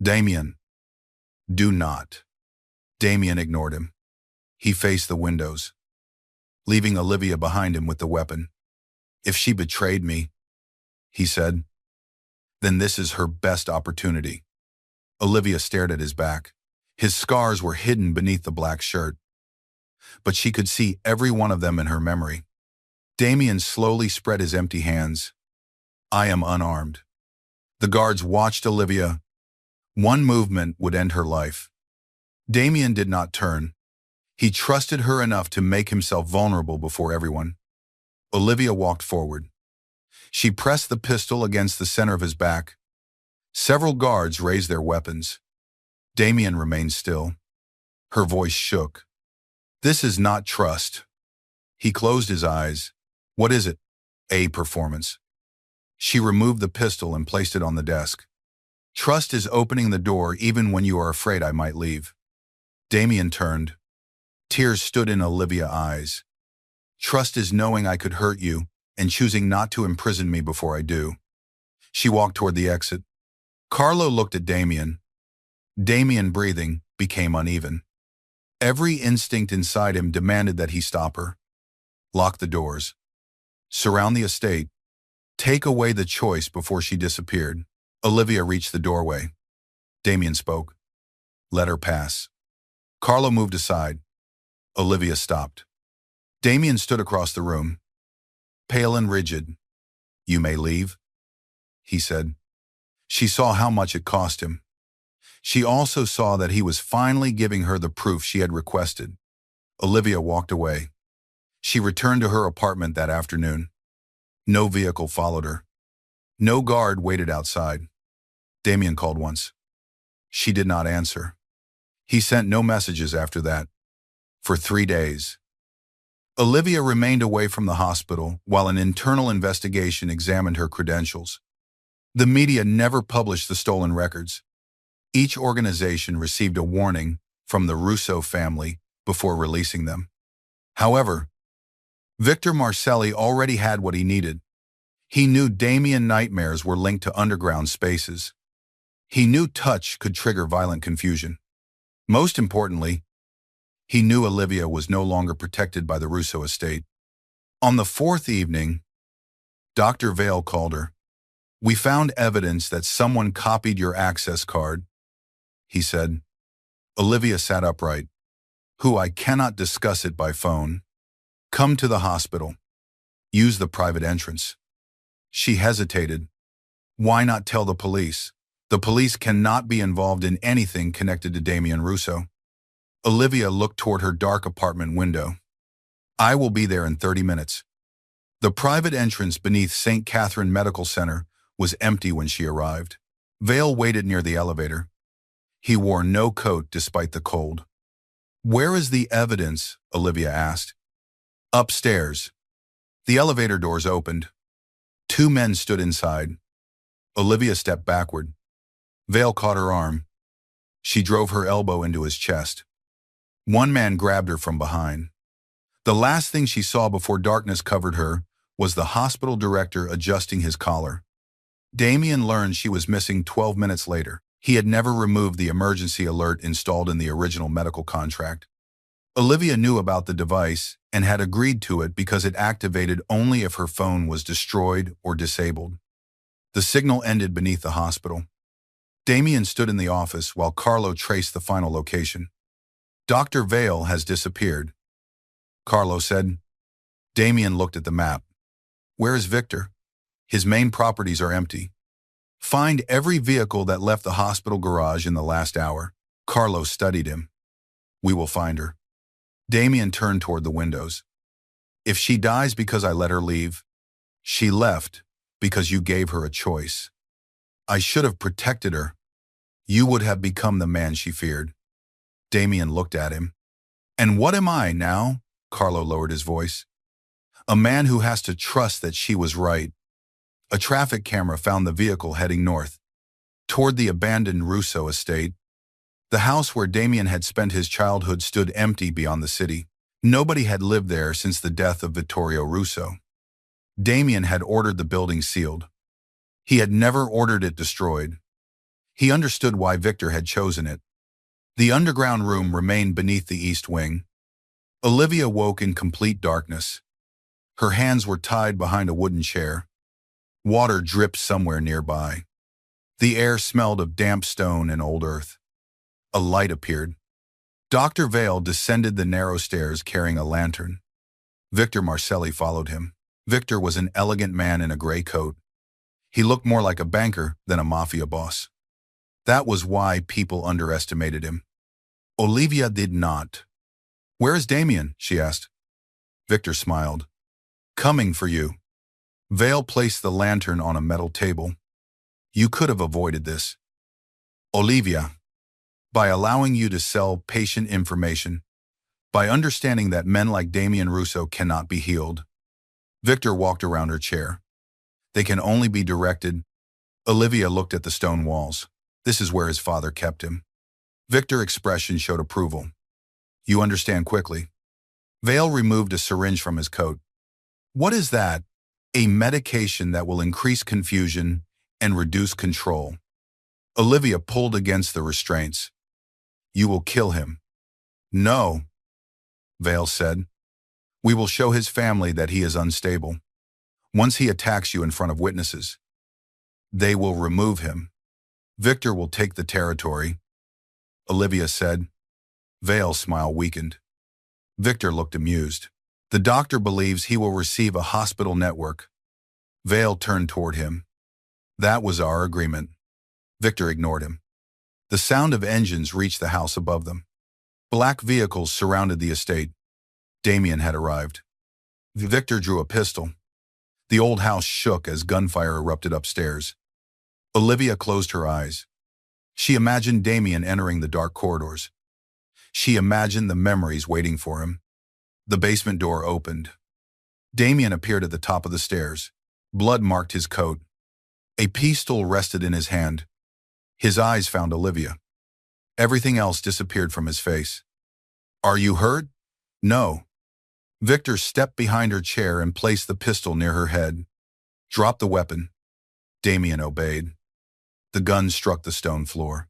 Damien. Do not. Damien ignored him. He faced the windows, leaving Olivia behind him with the weapon. If she betrayed me, he said, then this is her best opportunity. Olivia stared at his back. His scars were hidden beneath the black shirt, but she could see every one of them in her memory. Damien slowly spread his empty hands. I am unarmed. The guards watched Olivia. One movement would end her life. Damien did not turn. He trusted her enough to make himself vulnerable before everyone. Olivia walked forward. She pressed the pistol against the center of his back. Several guards raised their weapons. Damien remained still. Her voice shook. This is not trust. He closed his eyes. What is it? A performance. She removed the pistol and placed it on the desk. Trust is opening the door even when you are afraid I might leave. Damien turned. Tears stood in Olivia's eyes. Trust is knowing I could hurt you and choosing not to imprison me before I do. She walked toward the exit. Carlo looked at Damien. Damien's breathing became uneven. Every instinct inside him demanded that he stop her. Lock the doors. Surround the estate. Take away the choice before she disappeared. Olivia reached the doorway. Damien spoke. Let her pass. Carlo moved aside. Olivia stopped. Damien stood across the room. Pale and rigid. You may leave, he said. She saw how much it cost him. She also saw that he was finally giving her the proof she had requested. Olivia walked away. She returned to her apartment that afternoon. No vehicle followed her. No guard waited outside. Damien called once. She did not answer. He sent no messages after that. For 3 days. Olivia remained away from the hospital while an internal investigation examined her credentials. The media never published the stolen records. Each organization received a warning from the Russo family before releasing them. However, Victor Marcelli already had what he needed. He knew Damien's nightmares were linked to underground spaces. He knew touch could trigger violent confusion. Most importantly, he knew Olivia was no longer protected by the Russo estate. On the 4th evening, Dr. Vale called her. We found evidence that someone copied your access card, he said. Olivia sat upright. I cannot discuss it by phone. Come to the hospital. Use the private entrance. She hesitated. Why not tell the police? The police cannot be involved in anything connected to Damien Russo. Olivia looked toward her dark apartment window. I will be there in 30 minutes. The private entrance beneath St. Catherine Medical Center was empty when she arrived. Vale waited near the elevator. He wore no coat despite the cold. Where is the evidence? Olivia asked. Upstairs. The elevator doors opened. 2 men stood inside. Olivia stepped backward. Vale caught her arm. She drove her elbow into his chest. One man grabbed her from behind. The last thing she saw before darkness covered her was the hospital director adjusting his collar. Damien learned she was missing 12 minutes later. He had never removed the emergency alert installed in the original medical contract. Olivia knew about the device and had agreed to it because it activated only if her phone was destroyed or disabled. The signal ended beneath the hospital. Damien stood in the office while Carlo traced the final location. Dr. Vale has disappeared, Carlo said. Damien looked at the map. Where is Victor? His main properties are empty. Find every vehicle that left the hospital garage in the last hour. Carlo studied him. We will find her. Damien turned toward the windows. If she dies because I let her leave, she left because you gave her a choice. I should have protected her. You would have become the man she feared. Damien looked at him. And what am I now? Carlo lowered his voice. A man who has to trust that she was right. A traffic camera found the vehicle heading north, toward the abandoned Russo estate. The house where Damien had spent his childhood stood empty beyond the city. Nobody had lived there since the death of Vittorio Russo. Damien had ordered the building sealed. He had never ordered it destroyed. He understood why Victor had chosen it. The underground room remained beneath the east wing. Olivia woke in complete darkness. Her hands were tied behind a wooden chair. Water dripped somewhere nearby. The air smelled of damp stone and old earth. A light appeared. Dr. Vale descended the narrow stairs carrying a lantern. Victor Marcelli followed him. Victor was an elegant man in a gray coat. He looked more like a banker than a mafia boss. That was why people underestimated him. Olivia did not. Where is Damien? She asked. Victor smiled. Coming for you. Vale placed the lantern on a metal table. You could have avoided this. Olivia, by allowing you to sell patient information, by understanding that men like Damien Russo cannot be healed. Victor walked around her chair. They can only be directed. Olivia looked at the stone walls. This is where his father kept him. Victor's expression showed approval. You understand quickly. Vale removed a syringe from his coat. What is that? A medication that will increase confusion and reduce control. Olivia pulled against the restraints. You will kill him. No, Vale said. We will show his family that he is unstable. Once he attacks you in front of witnesses, they will remove him. Victor will take the territory, Olivia said. Vale's smile weakened. Victor looked amused. The doctor believes he will receive a hospital network. Vale turned toward him. That was our agreement. Victor ignored him. The sound of engines reached the house above them. Black vehicles surrounded the estate. Damien had arrived. Victor drew a pistol. The old house shook as gunfire erupted upstairs. Olivia closed her eyes. She imagined Damien entering the dark corridors. She imagined the memories waiting for him. The basement door opened. Damien appeared at the top of the stairs. Blood marked his coat. A pistol rested in his hand. His eyes found Olivia. Everything else disappeared from his face. Are you hurt? No. Victor stepped behind her chair and placed the pistol near her head. Drop the weapon. Damien obeyed. The gun struck the stone floor.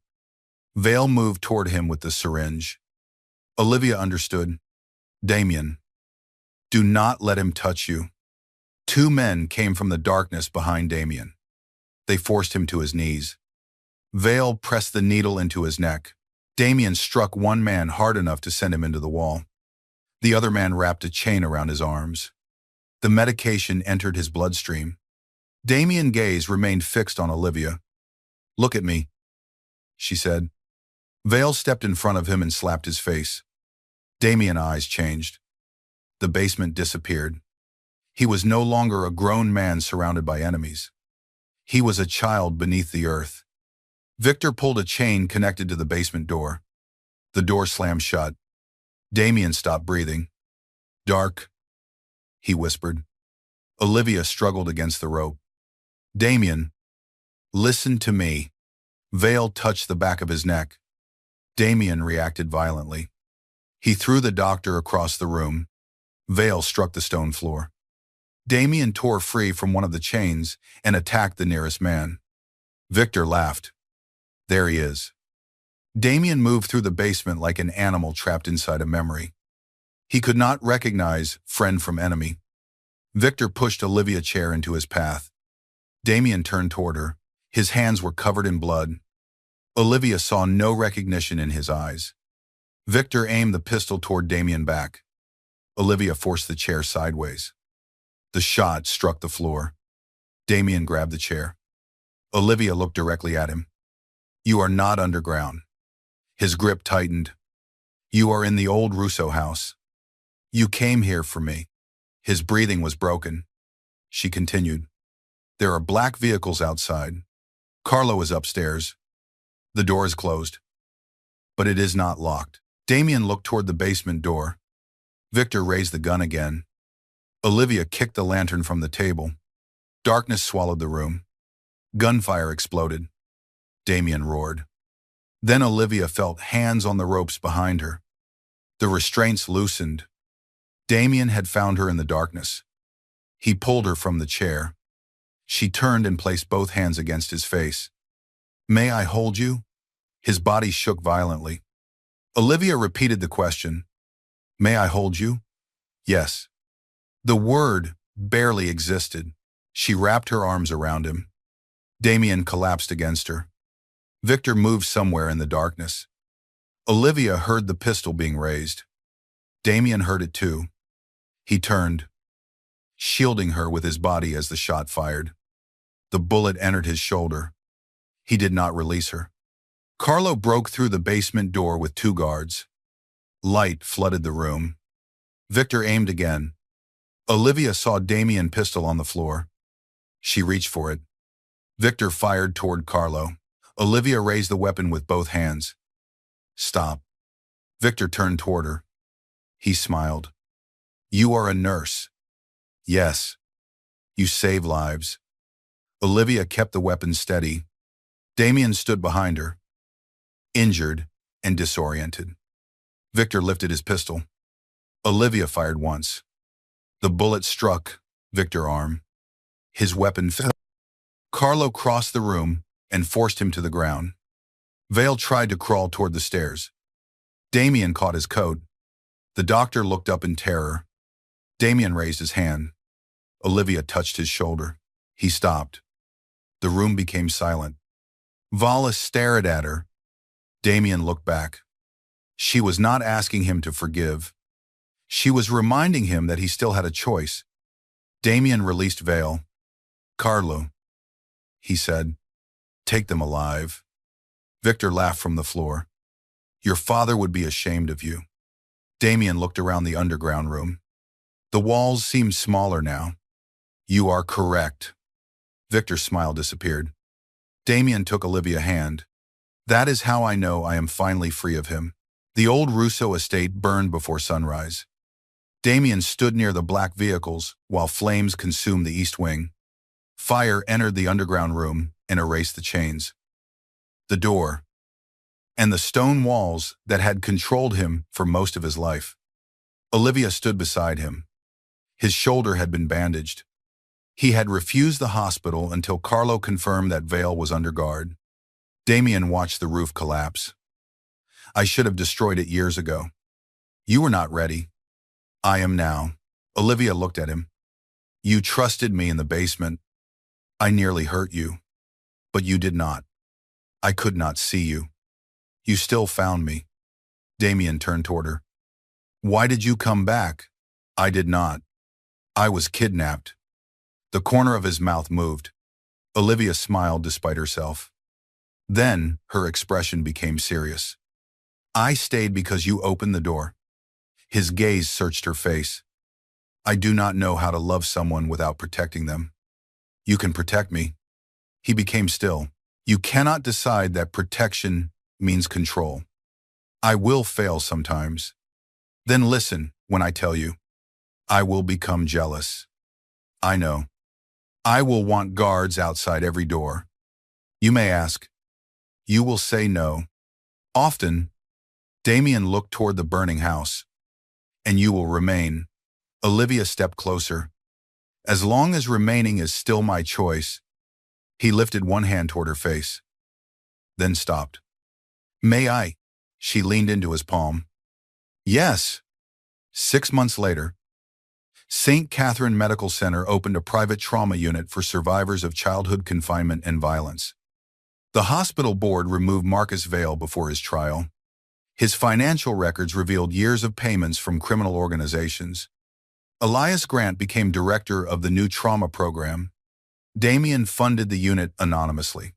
Vale moved toward him with the syringe. Olivia understood. Damien, do not let him touch you. 2 men came from the darkness behind Damien. They forced him to his knees. Vale pressed the needle into his neck. Damien struck one man hard enough to send him into the wall. The other man wrapped a chain around his arms. The medication entered his bloodstream. Damien's gaze remained fixed on Olivia. "Look at me," she said. Vale stepped in front of him and slapped his face. Damien's eyes changed. The basement disappeared. He was no longer a grown man surrounded by enemies. He was a child beneath the earth. Victor pulled a chain connected to the basement door. The door slammed shut. Damien stopped breathing. "Dark," he whispered. Olivia struggled against the rope. "Damien, listen to me." Vale touched the back of his neck. Damien reacted violently. He threw the doctor across the room. Vale struck the stone floor. Damien tore free from one of the chains and attacked the nearest man. Victor laughed. "There he is." Damien moved through the basement like an animal trapped inside a memory. He could not recognize friend from enemy. Victor pushed Olivia's chair into his path. Damien turned toward her. His hands were covered in blood. Olivia saw no recognition in his eyes. Victor aimed the pistol toward Damien's back. Olivia forced the chair sideways. The shot struck the floor. Damien grabbed the chair. Olivia looked directly at him. "You are not underground." His grip tightened. "You are in the old Russo house. You came here for me." His breathing was broken. She continued. "There are black vehicles outside. Carlo is upstairs. The door is closed. But it is not locked." Damien looked toward the basement door. Victor raised the gun again. Olivia kicked the lantern from the table. Darkness swallowed the room. Gunfire exploded. Damien roared. Then Olivia felt hands on the ropes behind her. The restraints loosened. Damien had found her in the darkness. He pulled her from the chair. She turned and placed both hands against his face. "May I hold you?" His body shook violently. Olivia repeated the question. "May I hold you?" "Yes." The word barely existed. She wrapped her arms around him. Damien collapsed against her. Victor moved somewhere in the darkness. Olivia heard the pistol being raised. Damien heard it too. He turned, shielding her with his body as the shot fired. The bullet entered his shoulder. He did not release her. Carlo broke through the basement door with 2 guards. Light flooded the room. Victor aimed again. Olivia saw Damien's pistol on the floor. She reached for it. Victor fired toward Carlo. Olivia raised the weapon with both hands. "Stop." Victor turned toward her. He smiled. "You are a nurse." "Yes. You save lives." Olivia kept the weapon steady. Damien stood behind her, injured and disoriented. Victor lifted his pistol. Olivia fired once. The bullet struck Victor's arm. His weapon fell. Carlo crossed the room and forced him to the ground. Vale tried to crawl toward the stairs. Damien caught his coat. The doctor looked up in terror. Damien raised his hand. Olivia touched his shoulder. He stopped. The room became silent. Vala stared at her. Damien looked back. She was not asking him to forgive. She was reminding him that he still had a choice. Damien released Vale. "Carlo," he said, "take them alive." Victor laughed from the floor. "Your father would be ashamed of you." Damien looked around the underground room. The walls seemed smaller now. "You are correct." Victor's smile disappeared. Damien took Olivia's hand. "That is how I know I am finally free of him." The old Russo estate burned before sunrise. Damien stood near the black vehicles while flames consumed the east wing. Fire entered the underground room and erased the chains, the door, and the stone walls that had controlled him for most of his life. Olivia stood beside him. His shoulder had been bandaged. He had refused the hospital until Carlo confirmed that Vale was under guard. Damien watched the roof collapse. "I should have destroyed it years ago. You were not ready. I am now." Olivia looked at him. "You trusted me in the basement. I nearly hurt you." But you did not. I could not see you. You still found me. Damien turned toward her. Why did you come back? I did not. I was kidnapped. The corner of his mouth moved. Olivia smiled despite herself. Then her expression became serious. I stayed because you opened the door. His gaze searched her face. I do not know how to love someone without protecting them. You can protect me. He became still. You cannot decide that protection means control. I will fail sometimes. Then listen when I tell you. I will become jealous. I know. I will want guards outside every door. You may ask. You will say no. Often, Damien looked toward the burning house. And you will remain. Olivia stepped closer. As long as remaining is still my choice. He lifted one hand toward her face. Then stopped. May I? She leaned into his palm. Yes. 6 months later, St. Catherine Medical Center opened a private trauma unit for survivors of childhood confinement and violence. The hospital board removed Marcus Vale before his trial. His financial records revealed years of payments from criminal organizations. Elias Grant became director of the new trauma program. Damien funded the unit anonymously.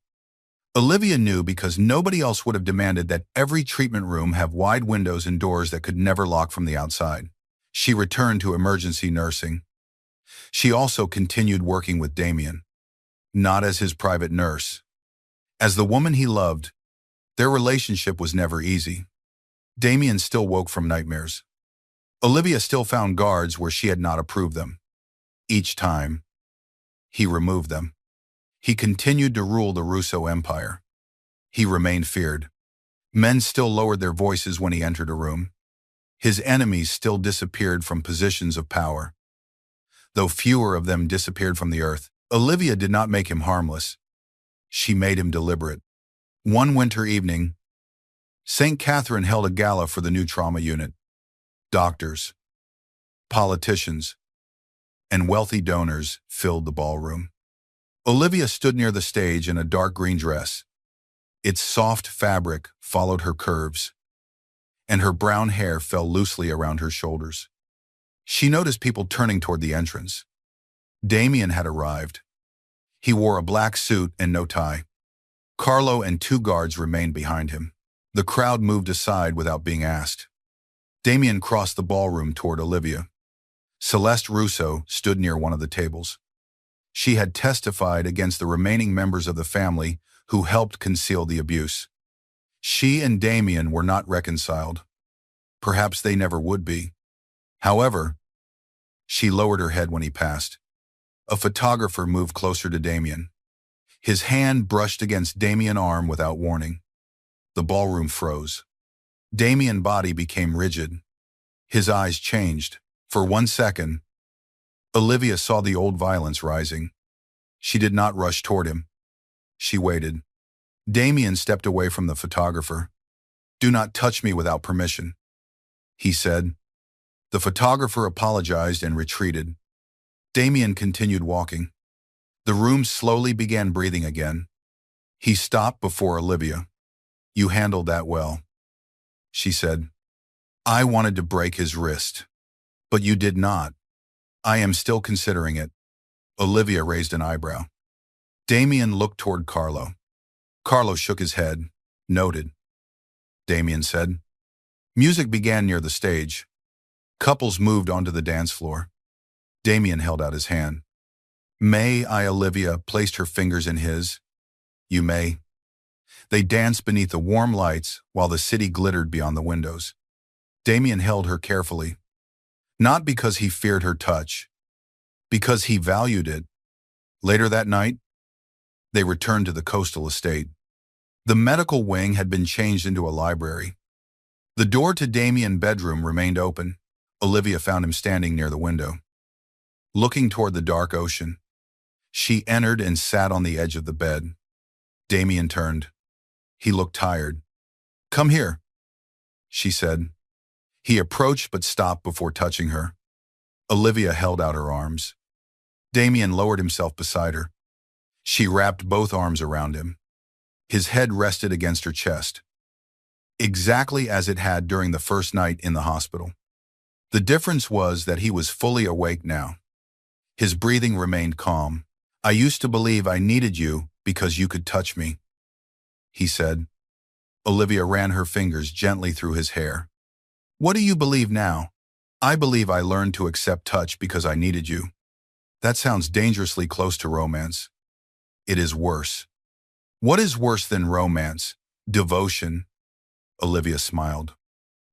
Olivia knew because nobody else would have demanded that every treatment room have wide windows and doors that could never lock from the outside. She returned to emergency nursing. She also continued working with Damien, not as his private nurse. As the woman he loved, their relationship was never easy. Damien still woke from nightmares. Olivia still found guards where she had not approved them. Each time, he removed them. He continued to rule the Russo Empire. He remained feared. Men still lowered their voices when he entered a room. His enemies still disappeared from positions of power. Though fewer of them disappeared from the earth, Olivia did not make him harmless. She made him deliberate. One winter evening, St. Catherine held a gala for the new trauma unit. Doctors, politicians, and wealthy donors filled the ballroom. Olivia stood near the stage in a dark green dress. Its soft fabric followed her curves, and her brown hair fell loosely around her shoulders. She noticed people turning toward the entrance. Damien had arrived. He wore a black suit and no tie. Carlo and 2 guards remained behind him. The crowd moved aside without being asked. Damien crossed the ballroom toward Olivia. Celeste Russo stood near one of the tables. She had testified against the remaining members of the family who helped conceal the abuse. She and Damien were not reconciled. Perhaps they never would be. However, she lowered her head when he passed. A photographer moved closer to Damien. His hand brushed against Damien's arm without warning. The ballroom froze. Damien's body became rigid. His eyes changed. For 1 second, Olivia saw the old violence rising. She did not rush toward him. She waited. Damien stepped away from the photographer. "Do not touch me without permission," he said. The photographer apologized and retreated. Damien continued walking. The room slowly began breathing again. He stopped before Olivia. "You handled that well," she said. "I wanted to break his wrist, but you did not. I am still considering it." Olivia raised an eyebrow. Damien looked toward Carlo. Carlo shook his head. "Noted," Damien said. Music began near the stage. Couples moved onto the dance floor. Damien held out his hand. "May I?" Olivia placed her fingers in his. "You may." They danced beneath the warm lights while the city glittered beyond the windows. Damien held her carefully. Not because he feared her touch, because he valued it. Later that night, they returned to the coastal estate. The medical wing had been changed into a library. The door to Damien's bedroom remained open. Olivia found him standing near the window, looking toward the dark ocean. She entered and sat on the edge of the bed. Damien turned. He looked tired. "Come here," she said. He approached but stopped before touching her. Olivia held out her arms. Damien lowered himself beside her. She wrapped both arms around him. His head rested against her chest, exactly as it had during the first night in the hospital. The difference was that he was fully awake now. His breathing remained calm. "I used to believe I needed you because you could touch me," he said. Olivia ran her fingers gently through his hair. "What do you believe now?" "I believe I learned to accept touch because I needed you." That sounds dangerously close to romance. It is worse. What is worse than romance? Devotion. Olivia smiled.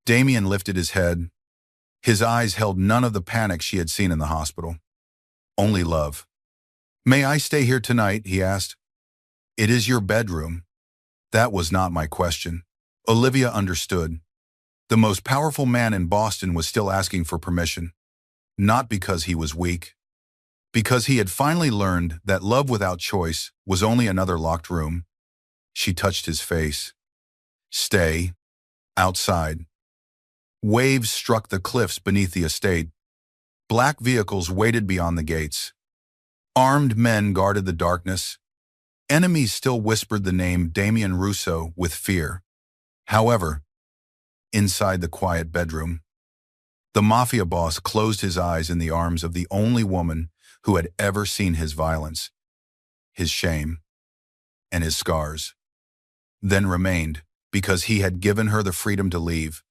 Damien lifted his head. His eyes held none of the panic she had seen in the hospital. Only love. "May I stay here tonight?" he asked. "It is your bedroom." That was not my question. Olivia understood. The most powerful man in Boston was still asking for permission. Not because he was weak. Because he had finally learned that love without choice was only another locked room. She touched his face. "Stay. Outside." Waves struck the cliffs beneath the estate. Black vehicles waited beyond the gates. Armed men guarded the darkness. Enemies still whispered the name Damien Russo with fear. However, inside the quiet bedroom, the Mafia boss closed his eyes in the arms of the only woman who had ever seen his violence, his shame, and his scars. Then remained because he had given her the freedom to leave.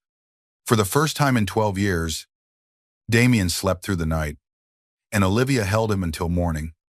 For the first time in 12 years, Damien slept through the night, and Olivia held him until morning.